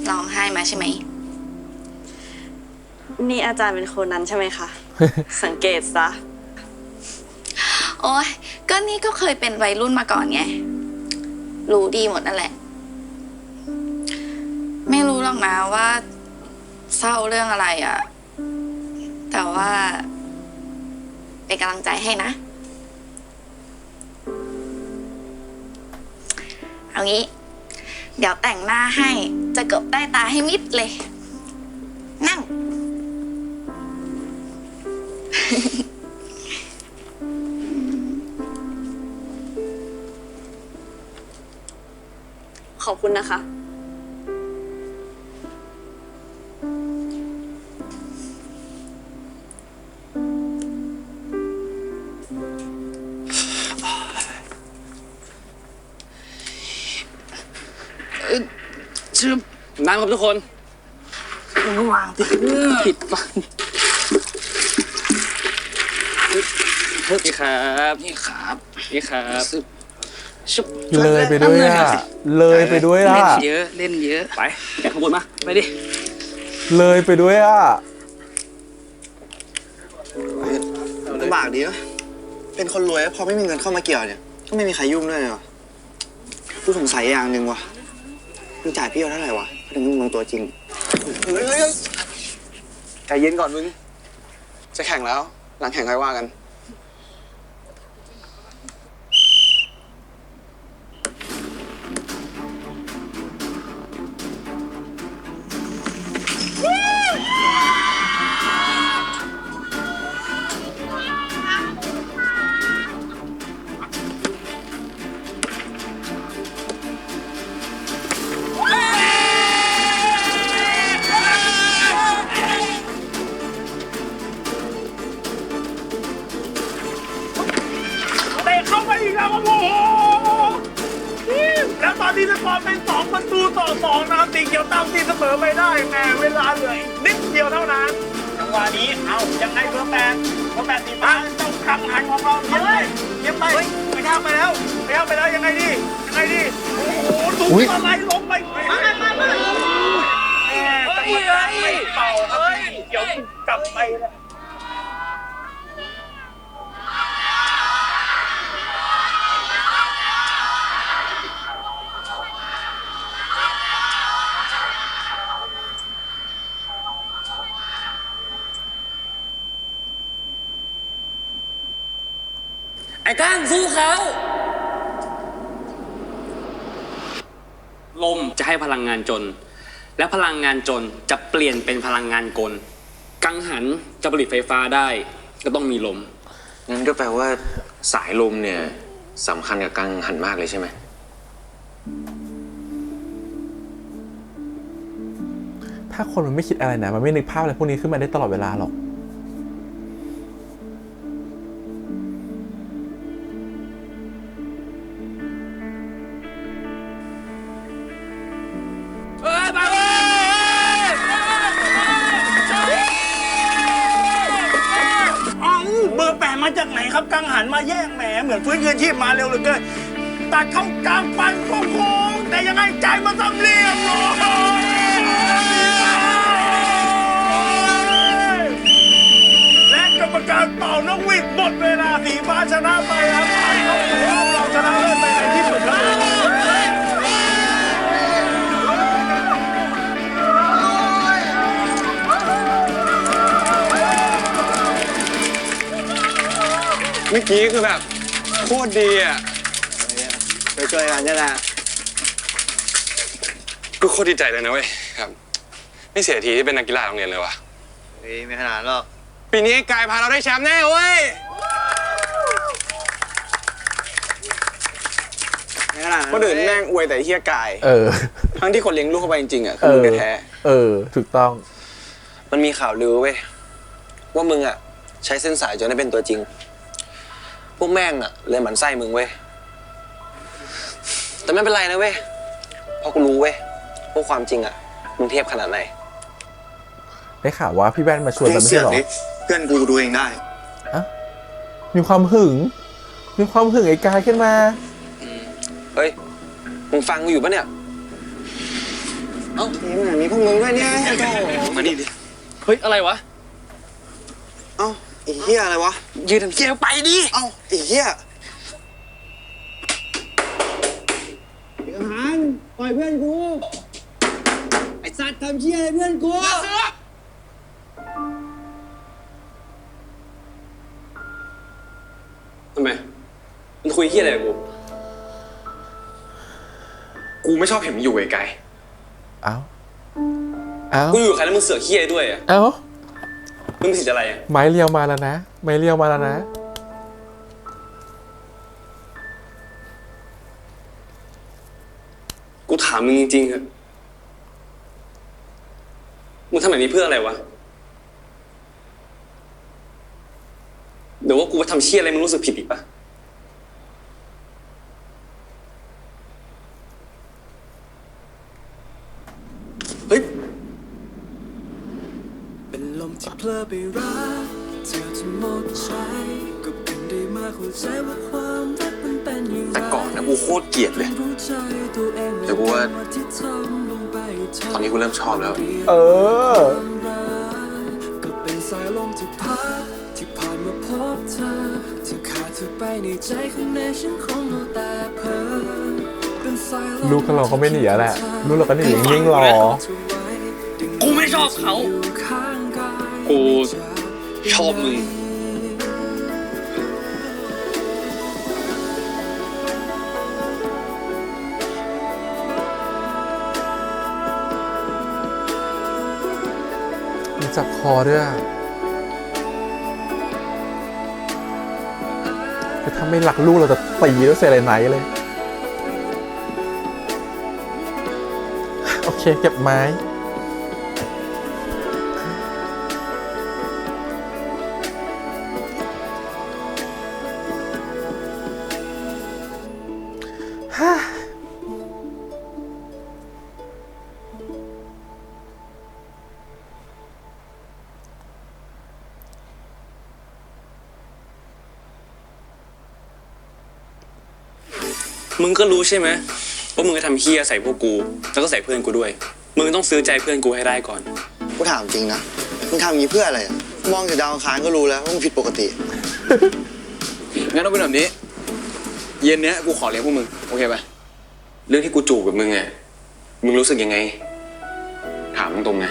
ร้องไห้มาใช่ไหม นี่อาจารย์เป็นคนนั้นใช่ไหมคะ สังเกตซะ โอ้ยก็นี่ก็เคยเป็นวัยรุ่นมาก่อนไง รู้ดีหมดนั่นแหละ ไม่รู้หรอกนะว่าเศร้าเรื่องอะไรอะแต่ว่าเป็นกำลังใจให้นะ เอางี้ เดี๋ยวแต่งหน้าให้จะกบใต้ตาให้มิดเลย นั่ง ขอบคุณนะคะ ชื่อน้ำครับทุกคนวางผิดฟังนี่ครับนี่ครับนี่ครับเลยไปด้วยอ่ะเลยไปด้วยอ่ะ เล่นเยอะเล่นเยอะไปแกะข้างบนมาไปดิ เลยไปด้วยอ่ะ ลำบากดีนะเป็นคนรวยพอไม่มีเงินเข้ามาเกี่ยวเนี่ยก็ไม่มีใครยุ่งด้วยเลยวะกูสงสัยอย่างหนึ่งวะมึงจ่ายพี่เอาเท่าไหร่วะถึงมึงลงตัวจริงใจเย็นก่อนมึงจะแข่งแล้วหลังแข่งค่อยว่ากันเข้าไปอีกแล้วครับโอ้โหแล้วตอนนี้สกอร์เป็น2-2นะครับสีเขียวตามตีเสมอไปได้แหมเวลาเหลืออีกนิดเดียวเท่านั้นจังหวะนี้เอายังไงเบอร์แปดสีฟ้าเจ้าคำหันของเราเยี่ยมไปไปข้ามไปแล้วยังไงดีโอ้โหถูกอะไรลงไปจังห ไม่เป่าครับเดี๋ยวกลับไปนะไอ้ก้างสู้เขา ลมจะให้พลังงานจน และพลังงานจนจะเปลี่ยนเป็นพลังงานกล กังหันจะผลิตไฟฟ้าได้ก็ต้องมีลม งั้นก็แปลว่าสายลมเนี่ยสำคัญกับกังหันมากเลยใช่ไหม ถ้าคนมันไม่คิดอะไรนะมันไม่นึกภาพอะไรพวกนี้ขึ้นมาได้ตลอดเวลาหรอกเบอร์8มาจากไหนครับกังหันมาแย่งแหมเหมือนฟื้นคืนชีพมาเร็วเหลือเกินตัดเข้ากลางฟันโค้งแต่ยังไงใจมันต้องเรียบร้อยและกรรมการเป่านกหวีดหมดเวลาสีฟ้าชนะไปครับผ่านเข้าสู่รอบรองชนะเลิศไปในที่สุดครับเมื่อกี้คือแบบโคตรดีอ่ะ ไปช่วยกันนี่แหละ กูโคตรดีใจเลยนะเว้ยครับไม่เสียทีที่เป็นนักกีฬาโรงเรียนเลยว่ะ ไม่ขนาดหรอก ปีนี้กายพาเราได้แชมป์แน่เว้ย ไม่ขนาด คนอื่นแม่งอวยแต่เฮียกาย ทั้งที่คนเลี้ยงลูกเข้าไปจริงๆอ่ะคือมึงแท้ ถูกต้อง มันมีข่าวลือเว้ยว่ามึงอ่ะใช้เส้นสายจนได้เป็นตัวจริงพวกแม่งอ่ะเลยหมั่นไส้มึงเว้ยแต่ไม่เป็นไรนะเว้ยเพราะกูรู้เว้ยว่าความจริงอ่ะมึงเทียบขนาดไหน ได้ข่าวว่าพี่แว่นมาชวนแล้วไม่ใช่หรอ เพื่อนกูดูเองได้ มีความหึงไอ้กายขึ้นมา เฮ้ยมึงฟังกูอยู่ปะเนี่ยเอ้ามีพวกมึงด้วยเนี่ยโจ้มานี่ดิ เฮ้ย อะไรวะ เอ้าไอ้เหี้ยอะไรวะ ยืนทำเหี้ยไปดิ เอ้าไอ้เหี้ย ปล่อยเพื่อนกู ไอ้สัตว์ทำเชี่ยอะไรเพื่อนกู ทำไมมันคุยเฮี้ยอะไรกับกู กูไม่ชอบเห็นมึงอยู่ไกล เอ้า กูอยู่กับใครแล้วมึงเสือกเฮี้ยด้วยอ่ะ เอ้า มึงมีสิทธิ์อะไรอ่ะ ไม้เรียวมาแล้วนะกูถามมึงจริงๆครับมึงทำแบบนี้เพื่ออะไรวะเดี๋ยวว่ากูไปทำเชี่ยอะไรมึงรู้สึกผิดอีกปะ เป็นลมที่เพลอไปรักเธอจะหมดใจก็เป็นได้มากหัวใจว่าความรักมันเป็นอย่างไร ๆแต่ก่อนนะกูโคตรเกลียดเลย รู้ใจตัวเอง แต่กูว่า ที่ทำลงไป ตอนนี้กูเริ่มชอบแล้ว ก็เป็นสายลมที่พัดที่ผ่านมาพบเธอที่ขาดเธอไปในใจข้างในฉันคงเอาแต่เพ้อเป็นสายลม ลูกของเราก็ไม่หนีแล้วแหละลูกเราก็หนีนิ่งๆรอ กูไม่ชอบเขา กูชอบมึง มีจับคอด้วยแต่ถ้าไม่รักลูกเราจะตีด้วยเซเลไนท์เลย โอเคเก็บไม้มึงก็รู้ใช่ไหมว่ามึงจะทำเฮี้ยใส่พวกกูแล้วก็ใส่เพื่อนกูด้วย มึงต้องซื้อใจเพื่อนกูให้ได้ก่อน กูถามจริงนะ มึงทำอย่างนี้เพื่ออะไรอะมองจากดาวอังคารก็รู้แล้วว่ามึงผิดปกติ งั้นเอาเป็นแบบนี้ เย็นเนี้ยกูขอเลี้ยงพวกมึง โอเคปะเรื่องที่กูจูบกับมึงไงมึงรู้สึกยังไง ถามตรงๆไง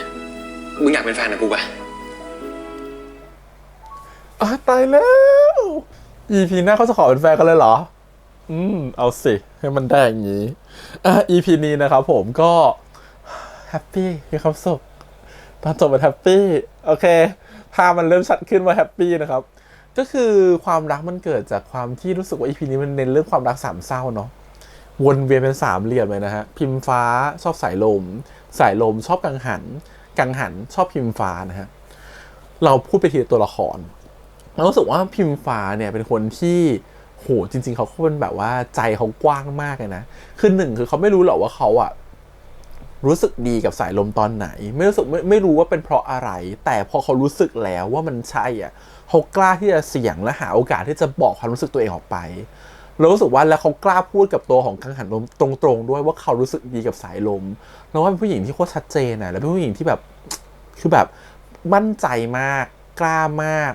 มึงอยากเป็นแฟนกับกูปะ ตายแล้ว EP หน้าเขาจะขอเป็นแฟนกันเลยเหรอ เอาสิให้มันได้อย่างนี้EP นี้นะครับผมก็แฮปปี้มีความสุขตอนจบมันแฮปปี้โอเคภาพมันเริ่มชัดขึ้นว่าแฮปปี้นะครับก็คือความรักมันเกิดจากความที่รู้สึกว่า EP นี้มันเน้นเรื่องความรักสามเศร้าเนาะวนเวียนเป็นสามเหลี่ยมเลยนะฮะพิมฟ้าชอบสายลมชอบกังหันชอบพิมฟ้านะฮะเราพูดไปทีละตัวละครเรารู้สึกว่าพิมฟ้าเนี่ยเป็นคนที่โหจริงๆเขาเป็นแบบว่าใจเขากว้างมากเลยนะคือหนึ่งคือเขาไม่รู้หรอกว่าเขาอะรู้สึกดีกับสายลมตอนไหนไม่รู้ว่าเป็นเพราะอะไรแต่พอเขารู้สึกแล้วว่ามันใช่อ่ะเขากล้าที่จะเสี่ยงและหาโอกาสที่จะบอกความรู้สึกตัวเองออกไปเรารู้สึกว่าแล้วเขากล้าพูดกับตัวของกังหันลมตรงๆด้วยว่าเขารู้สึกดีกับสายลมแล้วว่าเป็นผู้หญิงที่โคตรชัดเจนนะแล้วเป็นผู้หญิงที่แบบคือแบบมั่นใจมากกล้ามาก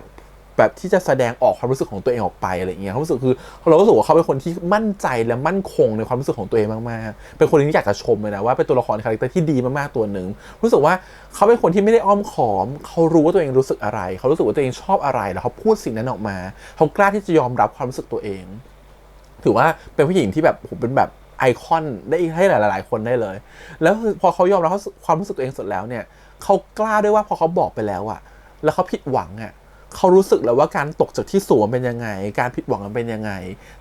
แบบที่จะแสดงออกความรู้สึกของตัวเองออกไปอะไรอย่างเงี้ยเขารู้สึกคือเรารู้สึกว่าเขาเป็นคนที่มั่นใจและมั่นคงในความรู้สึกของตัวเองมากๆเป็นคนที่อยากจะชมเลยนะว่าเป็นตัวละครคาแรคเตอร์ที่ดีมากๆตัวหนึ่งรู้สึกว่าเขาเป็นคนที่ไม่ได้อ้อมค้อมเขารู้ว่าตัวเองรู้สึกอะไรเขารู้สึกว่าตัวเองชอบอะไรแล้วเขาพูดสิ่งนั้นออกมาเขากล้าที่จะยอมรับความรู้สึกตัวเองถือว่าเป็นผู้หญิงที่แบบผมเป็นแบบไอคอนได้ให้หลายๆคนได้เลยแล้วพอเขายอมรับความรู้สึกตัวเองสุดแล้วเนี่ยเขากล้าด้วยว่าพอเขาบอกไปแล้วอะแล้วเขาผิดหวังอะเขารู้สึกแล้วว่าการตกจากที่สูงเป็นยังไงการผิดหวังมันเป็นยังไง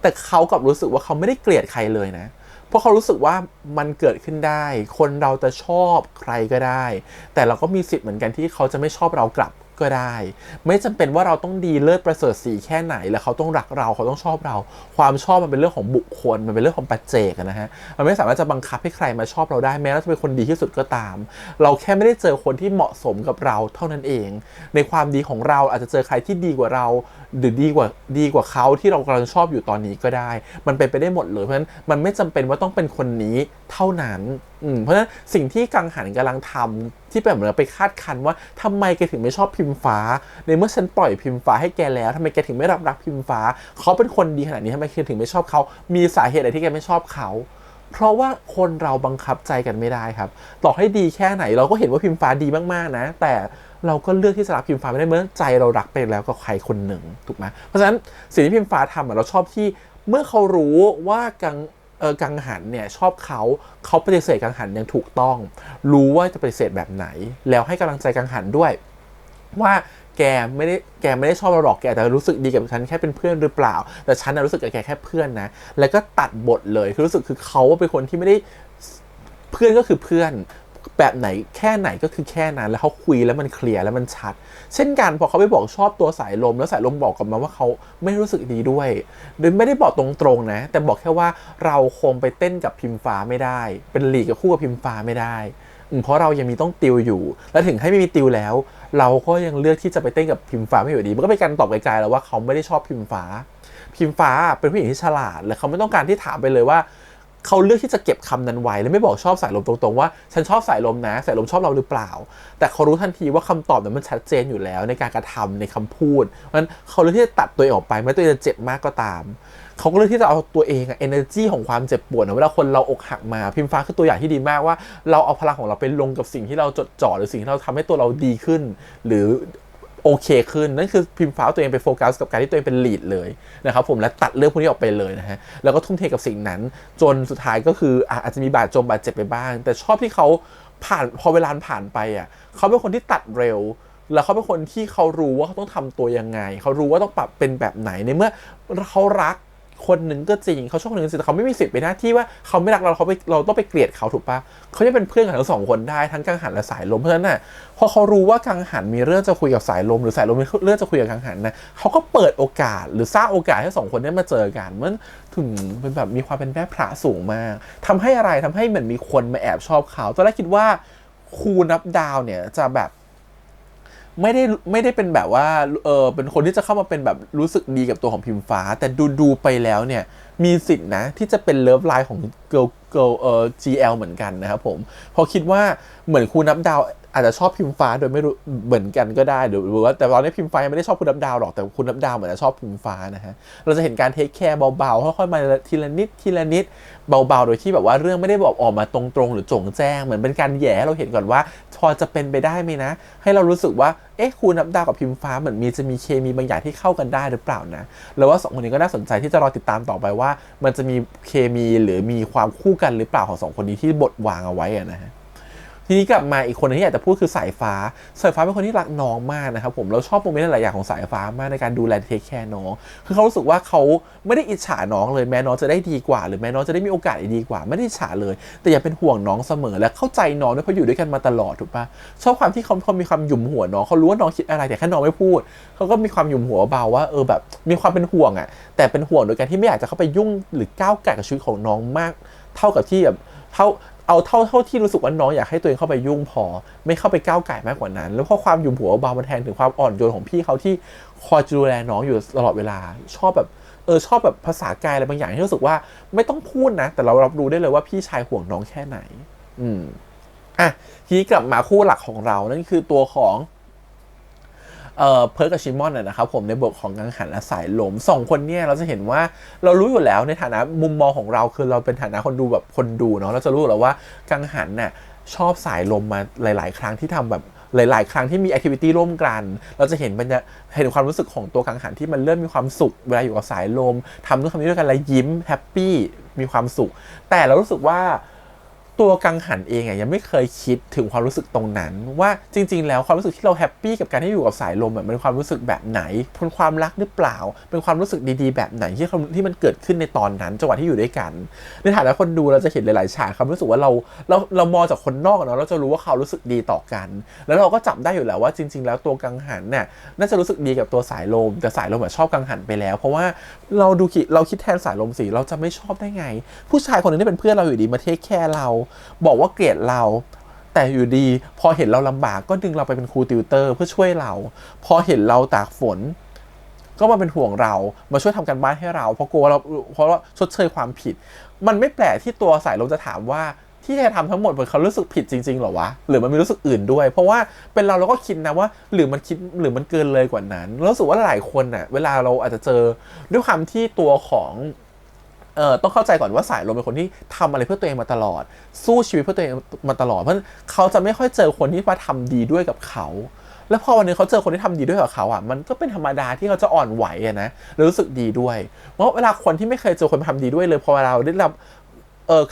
แต่เขากลับรู้สึกว่าเขาไม่ได้เกลียดใครเลยนะเพราะเขารู้สึกว่ามันเกิดขึ้นได้คนเราจะชอบใครก็ได้แต่เราก็มีสิทธิ์เหมือนกันที่เขาจะไม่ชอบเรากลับก็ได้ไม่จำเป็นว่าเราต้องดีเลิศประเสริฐสีแค่ไหนแล้วเขาต้องรักเราเขาต้องชอบเราความชอบมันเป็นเรื่องของบุคคลมันเป็นเรื่องของปัจเจกนะฮะมันไม่สามารถจะบังคับให้ใครมาชอบเราได้แม้เราจะเป็นคนดีที่สุดก็ตามเราแค่ไม่ได้เจอคนที่เหมาะสมกับเราเท่านั้นเองในความดีของเราอาจจะเจอใครที่ดีกว่าเราหรือดีกว่าเขาที่เรากำลังชอบอยู่ตอนนี้ก็ได้มันเป็นไปได้หมดเลยเพราะฉะนั้นมันไม่จำเป็นว่าต้องเป็นคนนี้เท่านั้นเพราะฉะนั้นสิ่งที่กังหันกำลังทำที่เป็นเหมือนไปคาดคั้นว่าทำไมแกถึงไม่ชอบพิมฟ้าในเมื่อฉันปล่อยพิมฟ้าให้แกแล้วทำไมแกถึงไม่รับรักพิมฟ้าเขาเป็นคนดีขนาดนี้ทำไมแกถึงไม่ชอบเขามีสาเหตุอะไรที่แกไม่ชอบเขาเพราะว่าคนเราบังคับใจกันไม่ได้ครับต่อให้ดีแค่ไหนเราก็เห็นว่าพิมฟ้าดีมากๆนะแต่เราก็เลือกที่จะรักพิมฟ้าไม่ได้เมื่อใจเรารักไปแล้วกับใครคนหนึ่งถูกไหมเพราะฉะนั้นสิ่งที่พิมฟ้าทำเราชอบที่เมื่อเขารู้ว่ากังหันเนี่ยชอบเขาปฏิเสธกังหันอย่างถูกต้องรู้ว่าจะปฏิเสธแบบไหนแล้วให้กำลังใจกังหันด้วยว่าแกไม่ได้ชอบเราหรอกแกแต่รู้สึกดีกับฉันแค่เป็นเพื่อนหรือเปล่าแต่ฉันรู้สึกกับแกแค่เพื่อนนะแล้วก็ตัดบทเลยคือรู้สึกคือเขาเป็นคนที่ไม่ได้เพื่อนก็คือเพื่อนแบบไหนแค่ไหนก็คือแค่นั้นแล้วเขาคุยแล้วมันเคลียร์แล้วมันชัดเช่นกันพอเขาไปบอกชอบตัวสายลมแล้วสายลมบอกกลับมาว่าเขาไม่รู้สึกดีด้วยโดยไม่ได้บอกตรงๆนะแต่บอกแค่ว่าเราคงไปเต้นกับพิมฟ้าไม่ได้เป็นลีกกับคู่กับพิมฟ้าไม่ได้เพราะเรายังมีต้องติวอยู่แล้วถึงให้ไม่มีติวแล้วเราก็ยังเลือกที่จะไปเต้นกับพิมฟ้าไม่อยู่ดีมันก็เป็นการตอบไกลๆแล้วว่าเขาไม่ได้ชอบพิมฟ้าเป็นผู้หญิงที่ฉลาดและเขาไม่ต้องการที่ถามไปเลยว่าเขาเลือกที่จะเก็บคำนั้นไว้และไม่บอกชอบสายลมตรงๆว่าฉันชอบสายลมนะสายลมชอบเราหรือเปล่าแต่เขารู้ทันทีว่าคำตอบนั้นมันชัดเจนอยู่แล้วในการกระทำในคำพูดเพราะฉะนั้นเขาเลือกที่จะตัดตัวเองออกไปแม้ตัวเองจะเจ็บมากก็ตามเขาก็เลือกที่จะเอาตัวเอง energy ของความเจ็บปวดเวลาคนเราอกหักมาพิมฟ้าคือตัวอย่างที่ดีมากว่าเราเอาพลังของเราไปลงกับสิ่งที่เราจดจ่อหรือสิ่งที่เราทำให้ตัวเราดีขึ้นหรือโอเคขึ้นนั่นคือพิมฟ้าตัวเองไปโฟกัสกับการที่ตัวเองเป็นลีดเลยนะครับผมและตัดเรื่องพวกนี้ออกไปเลยนะฮะแล้วก็ทุ่มเทกับสิ่งนั้นจนสุดท้ายก็คืออาจจะมีบาดเจ็บไปบ้างแต่ชอบที่เขาพอเวลาผ่านไปเขาเป็นคนที่ตัดเร็วแล้วเขาเป็นคนที่เขารู้ว่าเขาต้องทำตัวยังไงเขารู้ว่าต้องปรับเป็นแบบไหนในเมื่อเขารักคนหนึ่งก็จริงเขาชอบคนหนึ่งจริงแต่เขาไม่มีสิทธิ์ไปหน้าที่ว่าเขาไม่รักเราเราต้องไปเกลียดเขาถูกปะเขาจะเป็นเพื่อนกันทั้งสองคนได้ทั้งกังหันและสายลมเพราะฉะนั้นพอเขารู้ว่ากังหันมีเรื่องจะคุยกับสายลมหรือสายลมมีเรื่องจะคุยกับกังหันนะเขาก็เปิดโอกาสหรือสร้างโอกาสให้สองคนได้มาเจอกันมันถึงเป็นแบบมีความเป็นแม่พระสูงมากทำให้อะไรทำให้เหมือนมีคนมาแอบชอบเขาตอนแรกคิดว่าครูนับดาวเนี่ยจะแบบไม่ได้เป็นแบบว่าเป็นคนที่จะเข้ามาเป็นแบบรู้สึกดีกับตัวของพิมฟ้าแต่ดูไปแล้วเนี่ยมีสิทธินะที่จะเป็นเลิฟไลน์ของเ girl GL เหมือนกันนะครับผมเพราะคิดว่าเหมือนครูนับดาวอาจจะชอบพิมฟ้าโดยไม่รู้เหมือนกันก็ได้หรือว่าแต่ตอนนี้พิมฟ้ายังไม่ได้ชอบคุณนับดาวหรอกแต่คุณนับดาวเหมือนจะชอบพิมฟ้านะฮะเราจะเห็นการเทคแคร์เบาๆค่อยๆมาทีละนิดเบาๆโดยที่แบบว่าเรื่องไม่ได้บอกออกมาตรงๆหรือโจ่งแจ้งเหมือนเป็นการแย่เราเห็นก่อนว่าพอจะเป็นไปได้ไหมนะให้เรารู้สึกว่าคุณนับดาวกับพิมฟ้าเหมือนจะมีเคมีบางอย่างที่เข้ากันได้หรือเปล่านะแล้วว่า2คนนี้ก็น่าสนใจที่จะรอติดตามต่อไปว่ามันจะมีเคมีหรือมีความคู่กันหรือเปล่าของ2คนนี้ที่บทวางเอาไว้นะฮะทีนี้กลับมาอีกคนนึงที่อยากจะพูดคือสายฟ้าเป็นคนที่รักน้องมากนะครับผมเราชอบโมเมนต์หลายอย่างของสายฟ้ามากในการดูแลเทคแคร์น้องคือเขารู้สึกว่าเขาไม่ได้อิจฉาน้องเลยแม้น้องจะได้ดีกว่าหรือแม้น้องจะได้มีโอกาสดีกว่าไม่ได้อิจฉาเลยแต่ยังเป็นห่วงน้องเสมอและเข้าใจน้องด้วยเพราะอยู่ด้วยกันมาตลอดถูกปะชอบความที่เขามีความหยุมหัวน้องเขารู้ว่าน้องคิดอะไรแต่แค่น้องไม่พูดเขาก็มีความหยุมหัวเบาว่าแบบมีความเป็นห่วงอ่ะแต่เป็นห่วงโดยการที่ไม่อยากจะเข้าไปยุ่งหรือก้าวไก่กับชีวิตของน้องมากเท่ากับที่แบบเท่าที่รู้สึกว่าน้องอยากให้ตัวเองเข้าไปยุ่งพอไม่เข้าไปก้าวไก่มากกว่านั้นแล้วพอความหยุมหัวเบามันแทนถึงความอ่อนโยนของพี่เขาที่คอยดูแลน้องอยู่ตลอดเวลาชอบแบบชอบแบบภาษากายอะไรบางอย่างที่รู้สึกว่าไม่ต้องพูดนะแต่เรารับรู้ได้เลยว่าพี่ชายห่วงน้องแค่ไหนทีนี้กลับมาคู่หลักของเรานั่นคือตัวของเพิร์กกับชิมอนนะครับผมในบทของกังหันและสายลม2คนเนี่ยเราจะเห็นว่าเรารู้อยู่แล้วในฐานะมุมมองของเราคือเราเป็นฐานะคนดูแบบคนดูเนาะเราจะรู้แล้วว่ากังหันเนี่ยชอบสายลมมาหลายๆครั้งที่ทำแบบหลายๆครั้งที่มีแอคทิวิตี้ร่วมกันเราจะเห็นความรู้สึกของตัวกังหันที่มันเริ่มมีความสุขเวลาอยู่กับสายลมทำนู่นทำนี่ด้วยกันแล้วยิ้มแฮปปี้มีความสุขแต่เรารู้สึกว่าตัวกังหันเองยังไม่เคยคิดถึงความรู้สึกตรงนั้นว่าจริงๆแล้วความรู้สึกที่เราแฮปปี้กับการที่อยู่กับสายลมเป็นความรู้สึกแบบไหนเป็นความรักหรือเปล่าเป็นความรู้สึกดีๆแบบไหนที่มันเกิดขึ้นในตอนนั้นจังหวะที่อยู่ด้วยกันในฐานะคนดูเราจะเห็นหลายๆฉากความรู้สึกว่าเรามองจากคนนอกเนาะเราจะรู้ว่าเขารู้สึกดีต่อกันแล้วเราก็จับได้อยู่แล้วว่าจริงๆแล้วตัวกังหันเนี่ยน่าจะรู้สึกดีกับตัวสายลมแต่สายลมชอบกังหันไปแล้วเพราะว่าเราคิดแทนสายลมสิเราจะไม่ชอบได้ไงผู้ชายคนนึงที่เป็นเพื่อนเราอยู่ดีมาเทคแคร์เราบอกว่าเกลียดเราแต่อยู่ดีพอเห็นเราลำบากก็ดึงเราไปเป็นครูติวเตอร์เพื่อช่วยเราพอเห็นเราตากฝนก็มาเป็นห่วงเรามาช่วยทำการบ้านให้เราเพราะว่าชดเชยความผิดมันไม่แปลกที่ตัวสายลมจะถามว่าที่จะทำทั้งหมดเป็นเขารู้สึกผิดจริงๆหรอวะหรือมันมีรู้สึกอื่นด้วยเพราะว่าเป็นเราก็คิดนะว่าหรือมันเกินเลยกว่านั้นรู้สึกว่าหลายคนเวลาเราอาจจะเจอด้วยความที่ตัวของต้องเข้าใจก่อนว่าสายลมเป็นคนที่ทำอะไรเพื่อตัวเองมาตลอดสู้ชีวิตเพื่อตัวเองมาตลอดเพราะเขาจะไม่ค่อยเจอคนที่มาทำดีด้วยกับเขาแล้วพอวันนึงเขาเจอคนที่ทำดีด้วยกับเขามันก็เป็นธรรมดาที่เขาจะอ่อนไหวนะรู้สึกดีด้วยเพราะเวลาคนที่ไม่เคยเจอคนมาทำดีด้วยเลยพอเราได้รับ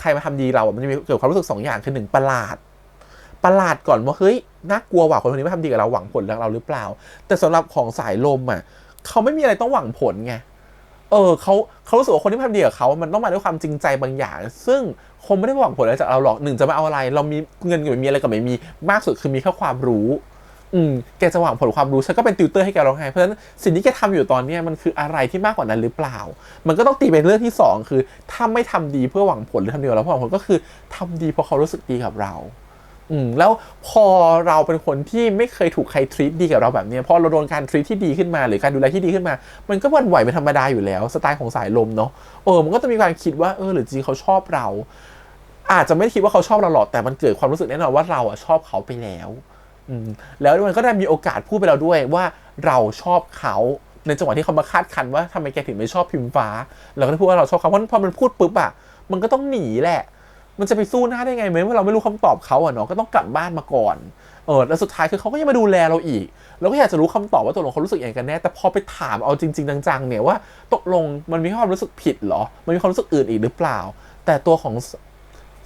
ใครมาทำดีเรามันจะมีเกิดความรู้สึก2อย่างคือ1ประหลาดก่อนว่าเฮ้ยน่ากลัวว่ะคนนี้มาทำดีกับเราหวังผลจากเราหรือเปล่าแต่สำหรับของสายลมเขาไม่มีอะไรต้องหวังผลไงเขารู้สึกว่าคนที่ทำดีกับเขามันต้องมาด้วยความจริงใจบางอย่างซึ่งคงไม่ได้หวังผลอะไรจากเราหรอก1จะมาเอาอะไรเรามีเงินกับมีอะไรกับไม่มีมากสุดคือมีแค่ความรู้แกจะหวังผลความรู้ฉันก็เป็นติวเตอร์ให้แกร้องไห้เพราะฉะนั้นสิ่งที่แกทำอยู่ตอนนี้มันคืออะไรที่มากกว่านั้นหรือเปล่ามันก็ต้องตีเป็นเรื่องที่2คือถ้าไม่ทำดีเพื่อหวังผลหรือทำดีกับเราเพื่อหวังผลก็คือทำดีเพราะเขารู้สึกดีกับเราแล้วพอเราเป็นคนที่ไม่เคยถูกใครทรีตดีกับเราแบบนี้พอเราโดนการทรีตที่ดีขึ้นมาหรือการดูแลที่ดีขึ้นมามันก็หวั่นไหวเป็นธรรมดาอยู่แล้วสไตล์ของสายลมเนาะมันก็จะมีการคิดว่าหรือจริงเขาชอบเราอาจจะไม่คิดว่าเขาชอบเราหรอกแต่มันเกิดความรู้สึกแน่นอนว่าเราชอบเขาไปแล้วแล้วมันก็ได้มีโอกาสพูดไปแล้วด้วยว่าเราชอบเขาในจังหวะที่เขามาคาดคั้นว่าทำไมแกถึงไม่ชอบพิมฟ้าเราก็ได้พูดว่าเราชอบเขาเพราะพอมันพูดปุ๊บมันก็ต้องหนีแหละมันจะไปสู้หน้าได้ไงเมื่อเราไม่รู้คำตอบเขาเนาะก็ต้องกลับบ้านมาก่อนแล้วสุดท้ายคือเขาก็ยังมาดูแลเราอีกเราก็อยากจะรู้คำตอบว่าตกลงเขารู้สึกยังไงกันแน่แต่พอไปถามเอาจริงๆจังๆเนี่ยว่าตกลงมันมีความรู้สึกผิดเหรอมันมีความรู้สึกอื่นอีกหรือเปล่าแต่ตัวของ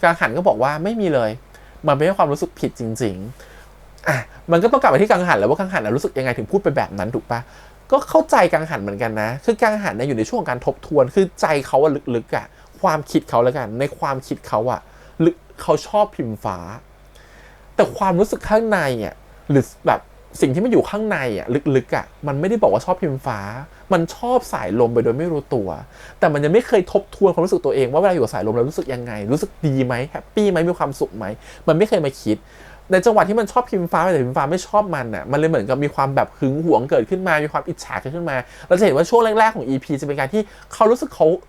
กังหันก็บอกว่าไม่มีเลยมันไม่ใช่ความรู้สึกผิดจริงๆมันก็ต้องกลับไปที่กังหันแล้วว่ากังหันรู้สึกยังไงถึงพูดไปแบบนั้นถูกปะก็เข้าใจกังหันเหมือนกันนะคือกังหันอยู่ในช่วงการทบทวนคือใจเขาลึกๆความคิดเขาแล้วกันในความคิดเขาลึกเขาชอบพิมฟ้าแต่ความรู้สึกข้างในหรือแบบสิ่งที่มันอยู่ข้างในลึกๆมันไม่ได้บอกว่าชอบพิมฟ้ามันชอบสายลมไปโดยไม่รู้ตัวแต่มันยังไม่เคยทบทวนความรู้สึกตัวเองว่าเวลาอยู่กับสายลมเรารู้สึกยังไงรู้สึกดีไหมแฮปปี้ไหมมีความสุขไหมมันไม่เคยมาคิดในจังหวะที่มันชอบพิมฟ้าแต่พิมฟ้าไม่ชอบมันมันเลยเหมือนกับมีความแบบหึงหวงเกิดขึ้นมามีความอิจฉาเกิดขึ้นมาเราจะเห็นว่าช่วงแรกๆของ EP จะเป็นการที่เขารู้สึกเขา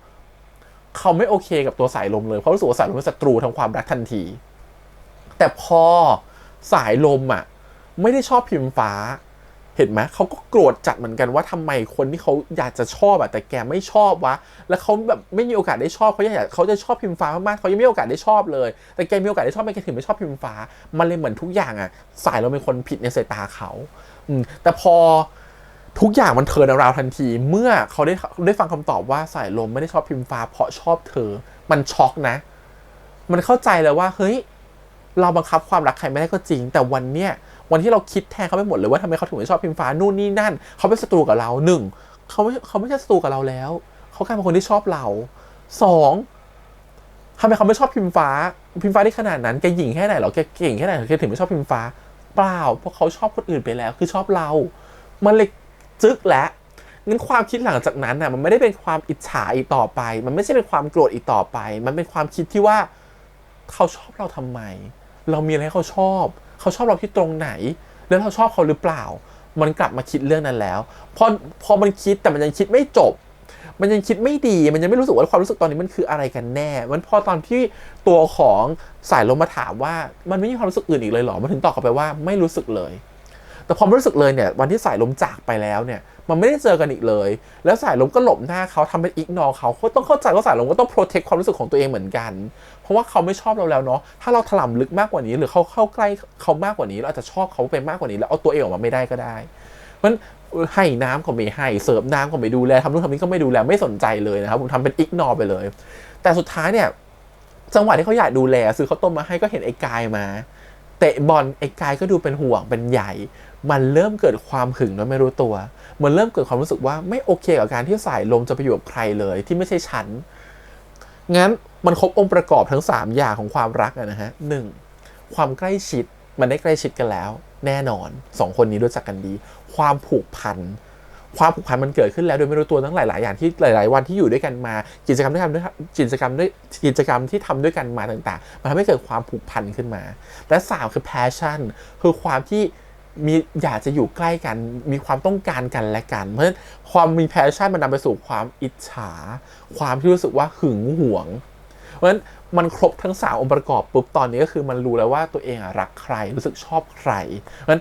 เขาไม่โอเคกับตัวสายลมเลยเพราะรู้สึกว่าสายลมเป็นศัตรูทางความรักทันทีแต่พอสายลมอ่ะไม่ได้ชอบพิมฟ้าเห็นไหมเขาก็โกรธจัดเหมือนกันว่าทำไมคนที่เขาอยากจะชอบแต่แกไม่ชอบวะแล้วเขาแบบไม่มีโอกาสได้ชอบเขาจะชอบพิมฟ้ามากๆเขายังไม่มีโอกาสได้ชอบเลยแต่แกมีโอกาสได้ชอบไม่แกถึงไม่ชอบพิมฟ้ามันเลยเหมือนทุกอย่างอ่ะสายลมเป็นคนผิดในสายตาเขาแต่พอทุกอย่างมันเทิร์นอราวด์ทันทีเมื่อเขาได้ฟังคำตอบว่าสายลมไม่ได้ชอบพิมฟ้าเพราะชอบเธอมันช็อกนะมันเข้าใจแล้วว่าเฮ้ยเราบังคับความรักใครไม่ได้ก็จริงแต่วันที่เราคิดแทนเขาไปหมดเลยว่าทำไมเขาถึงไม่ชอบพิมฟ้านู่นนี่นั่นเขาเป็นศัตรูกับเราหนึ่งเขาไม่ใช่ศัตรูกับเราแล้วเขากลายเป็นคนที่ชอบเราสองทำไมเขาไม่ชอบพิมฟ้าได้ขนาดนั้นแกหยิ่งแค่ไหนหรอแกเก่งแค่ไหนแกถึงไม่ชอบพิมฟ้าเปล่าเพราะเขาชอบคนอื่นไปแล้วคือชอบเรามันเลยจึ๊กแล้วงั้นความคิดหลังจากนั้นน่ะมันไม่ได้เป็นความอิจฉาอีกต่อไปมันไม่ใช่เป็นความโกรธอีกต่อไปมันเป็นความคิดที่ว่าเขาชอบเราทำไมเรามีอะไรให้เขาชอบเราที่ตรงไหนแล้วเราชอบเขาหรือเปล่ามันกลับมาคิดเรื่องนั้นแล้วพอมันคิดแต่มันยังคิดไม่จบมันยังคิดไม่ดีมันยังไม่รู้สึกว่าความรู้สึกตอนนี้มันคืออะไรกันแน่มันพอตอนที่ตัวของสายลมมาถามว่ามันไม่มีความรู้สึกอื่นอีกเลยหรอมันถึงตอบกลับไปว่าไม่รู้สึกเลยแต่พอไม่รู้สึกเลยเนี่ยวันที่สายลมจากไปแล้วเนี่ยมันไม่ได้เจอกันอีกเลยแล้วสายลมก็หลบหน้าเขาทำเป็นอิกนอร์เขาต้องเข้าใจว่าสายลมก็ต้องโปรเทคความรู้สึกของตัวเองเหมือนกันเพราะว่าเขาไม่ชอบเราแล้วเนาะถ้าเราถล่มลึกมากกว่านี้หรือเขาเข้าใกล้เขามากกว่านี้เราอาจจะชอบเขาไปมากกว่านี้แล้วเอาตัวเองออกมาไม่ได้ก็ได้มันให้น้ำก็ไม่ให้เสิร์ฟน้ำก็ไม่ดูแลทำนู่นทำนี่ก็ไม่ดูแลไม่สนใจเลยนะครับผมทำเป็นอิกนอร์ไปเลยแต่สุดท้ายเนี่ยจังหวะที่เขาอยากดูแลซื้อข้าวต้มมาให้ก็เห็นไอ้กายมาเตะบอลไอ้กายก็ดูเป็นห่วงเป็นใหญ่มันเริ่มเกิดความหึงโดยไม่รู้ตัวมันเริ่มเกิดความรู้สึกว่าไม่โอเคกับการที่สายลมจะไปอยู่กับใครเลยที่ไม่ใช่ฉันงั้นมันครบองค์ประกอบทั้ง3อย่างของความรักนะฮะ 1. ความใกล้ชิดมันได้ใกล้ชิดกันแล้วแน่นอน2คนนี้รู้จักกันดีความผูกพันมันเกิดขึ้นแล้วโดยไม่รู้ตัวทั้งหลายๆอย่างที่หลายๆวันที่อยู่ด้วยกันมากิจกรรมที่ทำด้วยกันมาต่างๆมันทำให้เกิดความผูกพันขึ้นมาและ3คือ passion คือความที่อยากจะอยู่ใกล้กันมีความต้องการกันและกันเพราะฉะนั้นความมี passion มันนำไปสู่ความอิจฉาความที่รู้สึกว่าหึงหวงเพราะฉะนั้นมันครบทั้ง3องค์ประกอบปุ๊บตอนนี้ก็คือมันรู้แล้วว่าตัวเองรักใครรู้สึกชอบใครเพราะฉะนั้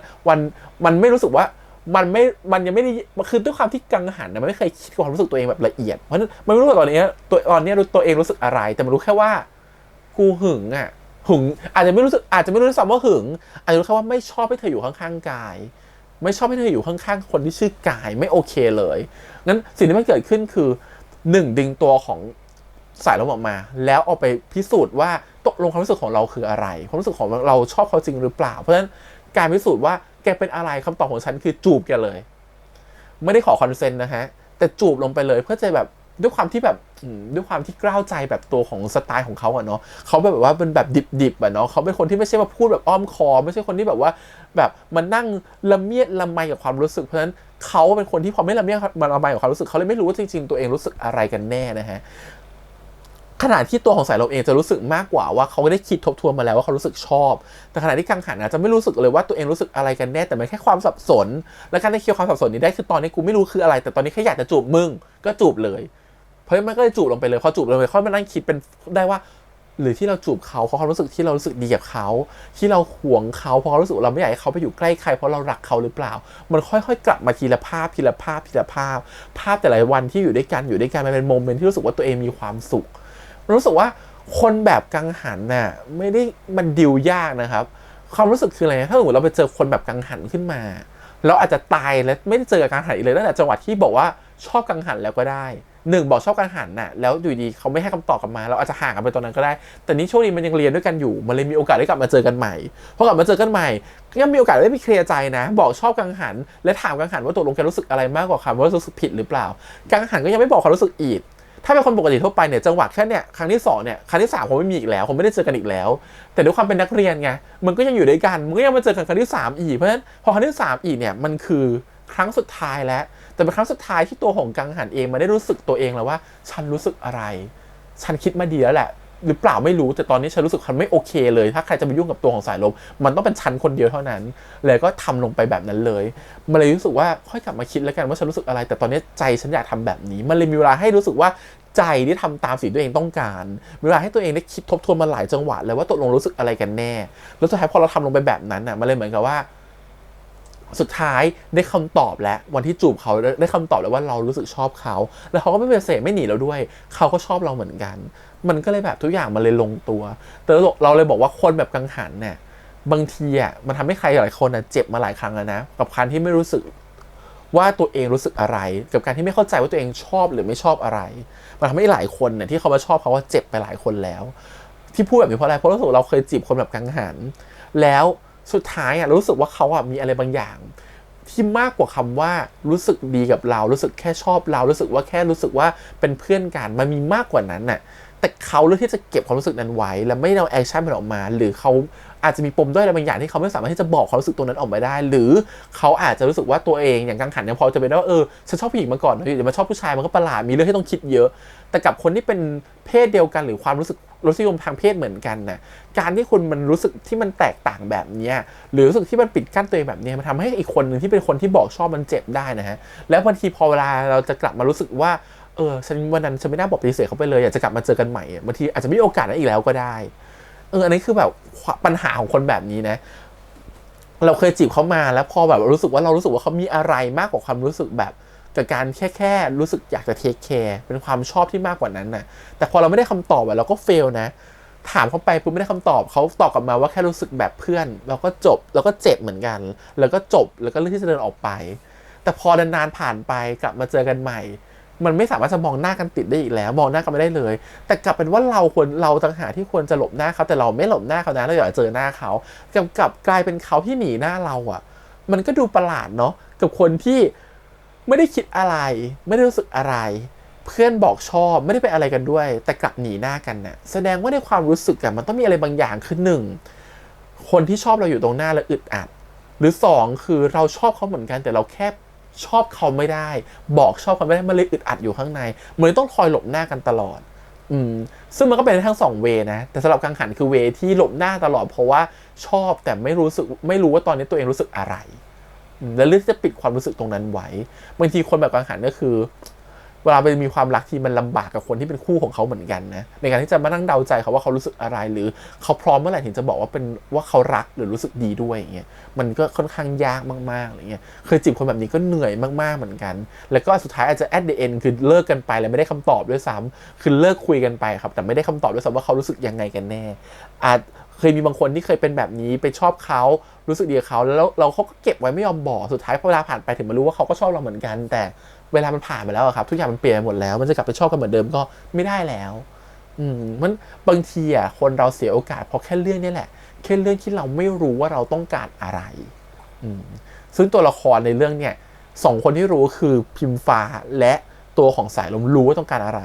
นมันไม่รู้สึกว่ามันยังไม่ได้คือด้วยความที่กังหันมันไม่เคยคิดความรู้สึกตัวเองแบบละเอียดเพราะฉะนั้นมันไม่รู้ว่าตอนนี้ตัวเองรู้สึกอะไรแต่มันรู้แค่ว่ากูหึงอาจจะไม่รู้ซ้ำว่าหึงอาจจะรู้แค่ว่าไม่ชอบให้เธออยู่ข้างๆกายไม่ชอบให้เธออยู่ข้างๆคนที่ชื่อกายไม่โอเคเลยงั้นสิ่งที่มันเกิดขึ้นคือ1ดึงตัวของสายลมออกมาแล้วเอาไปพิสูจน์ว่าตกลงความรู้สึกของเราคืออะไรความรู้สึกของเราชอบเขาจริงหรือเปล่าเพราะฉะนั้นการพิสูจน์ว่าแกเป็นอะไรคำตอบของฉันคือจูบแกเลยไม่ได้ขอคอนเซนต์นะฮะแต่จูบลงไปเลยเพื่อจะแบบด้วยความที่กล้าวใจแบบตัวของสไตล์ของเขาอะเนาะเขาแบบว่าเป็นแบบดิบๆอะเนาะเขาเป็นคนที่ไม่ใช่มาพูดแบบอ้อมคอไม่ใช่คนที่แบบว่าแบบมันนั่งละเมียดละไมกับความรู้สึกเพราะฉะนั้นเขาเป็นคนที่พอไม่ละเมียดละไมกับความรู้สึกเขาเลยไม่รู้ว่าจริงๆตัวเองรู้สึกอะไรกันแน่นะฮะขณะที่ตัวของสายลมเองจะรู้สึกมากกว่าว่าเขาได้คิดทบทวนมาแล้วว่าเขารู้สึกชอบแต่ขณะที่กังหันอาจจะไม่รู้สึกเลยว่าตัวเองรู้สึกอะไรกันแน่แต่มันแค่ความสับสนและการได้เคลียร์ความสับสนนี้ได้คือตอนนี้กูไม่รู้คืออะไรแต่ตอนนี้แค่อยากจะจูบมึงก็จูบเลยเพราะมันก็เลยจูบลงไปเลยพอจูบลงไปค่อยมานั่งคิดเป็นได้ว่าหรือที่เราจูบเขาเพราะความรู้สึกที่เรารู้สึกดีกับเขาที่เราหวงเขาเพราะเรารู้สึกเราไม่อยากให้เขาไปอยู่ใกล้ใครเพราะเรารักเขาหรือเปล่ามันค่อยๆกลับมาทีละภาพแต่ละวันที่อยู่ด้วยกันมันเป็นโมเมนต์ที่รู้สึกว่าตัวเองมีความสุขรู้สึกว่าคนแบบกังหันน่ะไม่ได้มันดิวยากนะครับความรู้สึกคืออะไรถ้าสมมติเราไปเจอคนแบบกังหันขึ้นมาเราอาจจะตายและไม่ได้เจอกับกังหันอีกเลยตั้งแต่จังหวะที่บอกว่าชอบกังหันแล้วก็ได้บอกชอบกังหันน่ะแล้วอยู่ดีเขาไม่ให้คำตอบกลับมาเราอาจจะห่างกันไปตอนนั้นก็ได้แต่นี้โชคดีมันยังเรียนด้วยกันอยู่มันเลยมีโอกาสได้กลับมาเจอกันใหม่พอกลับมาเจอกันใหม่ก็ยังมีโอกาสได้ไปเคลียร์ใจนะบอกชอบกังหันและถามกังหันว่าตกลงแกรู้สึกอะไรมากกว่าคำว่ารู้สึกผิดหรือเปล่ากังหันก็ยังไม่บอกความรู้สึกอีกถ้าเป็นคนปกติทั่วไปเนี่ยจังหวะแค่เนี่ยครั้งที่2เนี่ยครั้งที่3คงไม่มีอีกแล้วคงไม่ได้เจอกันอีกแล้วแต่ด้วยความเป็นนักเรียนไงมันก็ยังอยู่ด้วยกันมันก็ยังมาเจอกันครั้งที่3อีกเพราะฉะนั้นพอครั้งที่3อีกเนี่ยมันคือครั้งสุดท้ายแล้วแต่เป็นครั้งสุดท้ายที่ตัวของกังหันเองมันได้รู้สึกตัวเองแล้วว่าฉันรู้สึกอะไรฉันคิดมาดีแล้วแหละหรือเปล่าไม่รู้แต่ตอนนี้ฉันรู้สึกฉันไม่โอเคเลยถ้าใครจะมายุ่งกับตัวของสายลมมันต้องเป็นฉันคนเดียวเท่านั้นเลยก็ทำลงไปแบบนั้นเลยมันเลยรู้สึกว่าค่อยกลับมาคิดแล้วกันว่าฉันรู้สึกอะไรแต่ตอนนี้ใจฉันอยากทำแบบนี้มันเลยมีเวลาให้รู้สึกว่า ใจที่ทำตามสิ่งตัวเองต้องการเวลาให้ตัวเองได้คิดทบทวนมาหลายจังหวะเลยว่าตกลงรู้สึกอะไรกันแน่แล้วสุดท้ายพอเราทำลงไปแบบนั้นน่ะมันเลยเหมือนกับว่าสุดท้ายได้คำตอบแล้ววันที่จูบเขาได้คำตอบแล้วว่าเรารู้สึกชอบเขาแล้วเขาก็ไม่ปฏิเสธไม่หนีเราด้วยเขาก็ชอบเราเหมือนกันมันก็เลยแบบทุกอย่างมันเลยลงตัวแต่เราเลยบอกว่าคนแบบกังหันเนี่ยบางทีอ่ะมันทำให้ใครหลายคนอ่ะเจ็บมาหลายครั้งแล้วนะกับการที่ไม่รู้สึกว่าตัวเองรู้สึกอะไรกับการที่ไม่เข้าใจว่าตัวเองชอบหรือไม่ชอบอะไรมันทำให้หลายคนเนี่ยที่เขามาชอบเขาว่าเจ็บไปหลายคนแล้วที่พูดแบบนี้เพราะอะไรเพราะรู้สึกเราเคยจีบคนแบบกังหันแล้วสุดท้ายอ่ะรู้สึกว่าเขาอ่ะมีอะไรบางอย่างที่มากกว่าคำว่ารู้สึกดีกับเรารู้สึกแค่ชอบเรารู้สึกว่าแค่รู้สึกว่าเป็นเพื่อนกันมันมีมากกว่านั้นน่ะแต่เขาเลือกที่จะเก็บความรู้สึกนั้นไว้และไม่เอาแอคชั่นมันออกมาหรือเขาอาจจะมีปมด้อยอะไรบางอย่างที่เขาไม่สามารถที่จะบอกความรู้สึกตัวนั้นออกมาได้หรือเขาอาจจะรู้สึกว่าตัวเองอย่างกังหันเนี่ยพอจะเป็นว่าฉันชอบผู้หญิงมาก่อนเดี๋ยวมาชอบผู้ชายมันก็ประหลาดมีเรื่องที่ต้องคิดเยอะแต่กับคนที่เป็นเพศเดียวกันหรือความรู้สึกรสนิยมทางเพศเหมือนกันน่ะการที่คุณมันรู้สึกที่มันแตกต่างแบบนี้หรือรู้สึกที่มันปิดกั้นตัวเองแบบนี้มันทำให้อีกคนหนึ่งที่เป็นคนที่บอกชอบมันเจ็บได้นะฮะแล้วบางทีพอเวลาเราจะกลับมารู้สึกว่าฉันวันนั้นฉันไม่น่าบอกปฏิเสธเขาไปเลยอยากจะกลับมาเจอกันใหม่บางทีอาจจะไม่มีโอกาสนั้นอีกแล้วก็ได้อันนี้คือแบบปัญหาของคนแบบนี้นะเราเคยจีบเขามาแล้วพอแบบรู้สึกว่าเขามีอะไรมากกว่าความรู้สึกแบบกับการแค่รู้สึกอยากจะเทคแคร์เป็นความชอบที่มากกว่านั้นนะแต่พอเราไม่ได้คำตอบเราก็เฟลนะถามเขาไปปุ๊บไม่ได้คำตอบเขาตอบกลับมาว่าแค่รู้สึกแบบเพื่อนเราก็จบเราก็เจ็บเหมือนกันแล้วก็จบแล้วก็เลือกที่จะเดินออกไปแต่พอนานๆผ่านไปกลับมาเจอกันใหม่มันไม่สามารถจะมองหน้ากันติดได้อีกแล้วมองหน้ากันไม่ได้เลยแต่กลับเป็นว่าเราต่างหากที่ควรจะหลบหน้าเขาแต่เราไม่หลบหน้าเขานะเราอยากเจอหน้าเขากลับกลายเป็นเขาที่หนีหน้าเราอ่ะมันก็ดูประหลาดเนาะกับคนที่ไม่ได้คิดอะไรไม่ได้รู้สึกอะไรเพื่อนบอกชอบไม่ได้ไปอะไรกันด้วยแต่กลับหนีหน้ากันน่ะแสดงว่าในความรู้สึกมันต้องมีอะไรบางอย่างคือ1คนที่ชอบเราอยู่ตรงหน้าแล้วอึดอัดหรือ2คือเราชอบเขาเหมือนกันแต่เราแค่ชอบเขาไม่ได้บอกชอบเขาไม่ได้มันเลยอึดอัดอยู่ข้างในเหมือนต้องคอยหลบหน้ากันตลอดซึ่งมันก็เป็นทั้ง2เวนะแต่สำหรับกังหันคือเวที่หลบหน้าตลอดเพราะว่าชอบแต่ไม่รู้ว่าตอนนี้ตัวเองรู้สึกอะไรและเลือกจะปิดความรู้สึกตรงนั้นไว้บางทีคนแบบกังหันก็คือเวลาไปมีความรักที่มันลำบากกับคนที่เป็นคู่ของเขาเหมือนกันนะในการที่จะมานั่งเดาใจเขาว่าเขารู้สึกอะไรหรือเขาพร้อมเมื่อไหร่ถึงจะบอกว่าเขารักหรือรู้สึกดีด้วยอย่างเงี้ยมันก็ค่อนข้างยากมากๆอะไรเงี้ยเคยจีบคนแบบนี้ก็เหนื่อยมากๆเหมือนกันแล้วก็สุดท้ายอาจจะ at the end คือเลิกกันไปแล้วไม่ได้คำตอบด้วยซ้ำคือเลิกคุยกันไปครับแต่ไม่ได้คำตอบด้วยซ้ำว่าเขารู้สึกยังไงกันแน่เคยมีบางคนที่เคยเป็นแบบนี้ไปชอบเขารู้สึกดีกับเขาแล้วเขาก็เก็บไว้ไม่ยอมบอกสุดท้ายพอเวลาผ่านไปถึงมารู้ว่าเขาก็ชอบเราเหมือนกันแต่เวลามันผ่านไปแล้วครับทุกอย่างมันเปลี่ยนไปหมดแล้วมันจะกลับไปชอบกันเหมือนเดิมก็ไม่ได้แล้วมันบางทีคนเราเสียโอกาสเพราะแค่เรื่องนี้แหละแค่เรื่องที่เราไม่รู้ว่าเราต้องการอะไรซึ่งตัวละครในเรื่องเนี่ย2คนที่รู้คือพิมฟ้าและตัวของสายลมรู้ว่าต้องการอะไร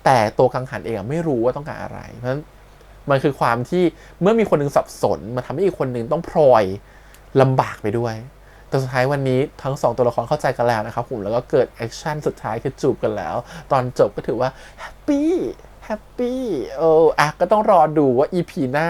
แต่ตัวกังหันเองไม่รู้ว่าต้องการอะไรเพราะฉะนั้นมันคือความที่เมื่อมีคนนึงสับสนมันทำให้อีกคนนึงต้องพลอยลำบากไปด้วยแต่สุดท้ายวันนี้ทั้ง2ตัวละครเข้าใจกันแล้วนะครับผมแล้วก็เกิดแอคชั่นสุดท้ายคือจูบกันแล้วตอนจบก็ถือว่าแฮปปี้ก็ต้องรอดูว่า EP หน้า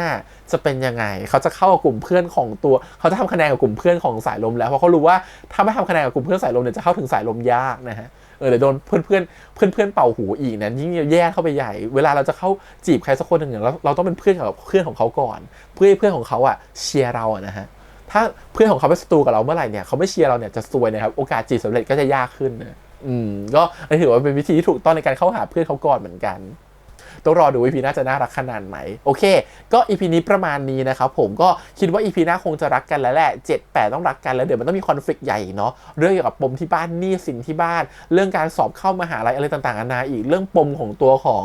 จะเป็นยังไงเขาจะเข้ากับกลุ่มเพื่อนของตัวเขาจะทำคะแนนกับกลุ่มเพื่อนของสายลมแล้วเพราะเขารู้ว่าถ้าไม่ทำคะแนนกับกลุ่มเพื่อนสายลมเนี่ยจะเข้าถึงสายลมยากนะฮะเดี๋ยวโดนเพื่อนเป่าหูอีกนะยิ่งแย่เข้าไปใหญ่เวลาเราจะเข้าจีบใครสักคนหนึ่งเนี่ยเราต้องเป็นเพื่อนกับเพื่อนของเขาก่อนเพื่อนของเขาเชียร์เรานะฮะถ้าเพื่อนของเขาเป็นศัตรูกับเราเมื่อไหร่เนี่ยเขาไม่เชียร์เราเนี่ยจะซวยนะครับโอกาสจีบสำเร็จก็จะยากขึ้นนะก็ถือว่าเป็นวิธีที่ถูกต้องในการเข้าหาเพื่อนเขาก่อนเหมือนกันต้องรอดู EP หน้าจะน่ารักขนาดไหนโอเคก็ EP นี้ประมาณนี้นะครับผมก็คิดว่า EP หน้าคงจะรักกันแล้วแหละ7-8ต้องรักกันแล้วเดี๋ยวมันต้องมีคอนฟลิกต์ใหญ่เนาะเรื่องเกี่ยวกับปมที่บ้านหนี้สินที่บ้านเรื่องการสอบเข้ามหาลัยอะไรต่างๆนานาอีกเรื่องปมของตัวของ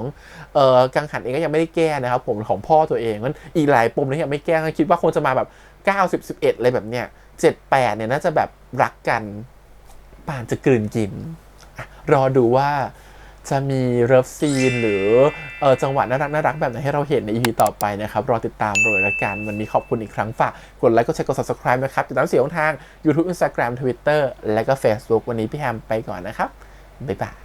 กังหันเองก็ยังไม่ได้แก้นะครับผมของพ่อตัวเองงั้นอีกหลายปมที่ยังไม่แก้คิดว่าคงจะมาแบบ9-10-11อะไรแบบเนี้ย7-8เนี่ยน่าจะแบบรักกันป่านจะกลืนกินรอดูว่าจะมีเลิฟซีนหรือจังหวะน่ารักแบบไหนให้เราเห็นใน EP ต่อไปนะครับรอติดตามเลยละกันวันนี้ขอบคุณอีกครั้งฝากกดไลค์กดแชร์กด Subscribe นะครับติดตามเสียงทาง YouTube Instagram Twitter และก็ Facebook วันนี้พี่แฮมไปก่อนนะครับบ๊ายบาย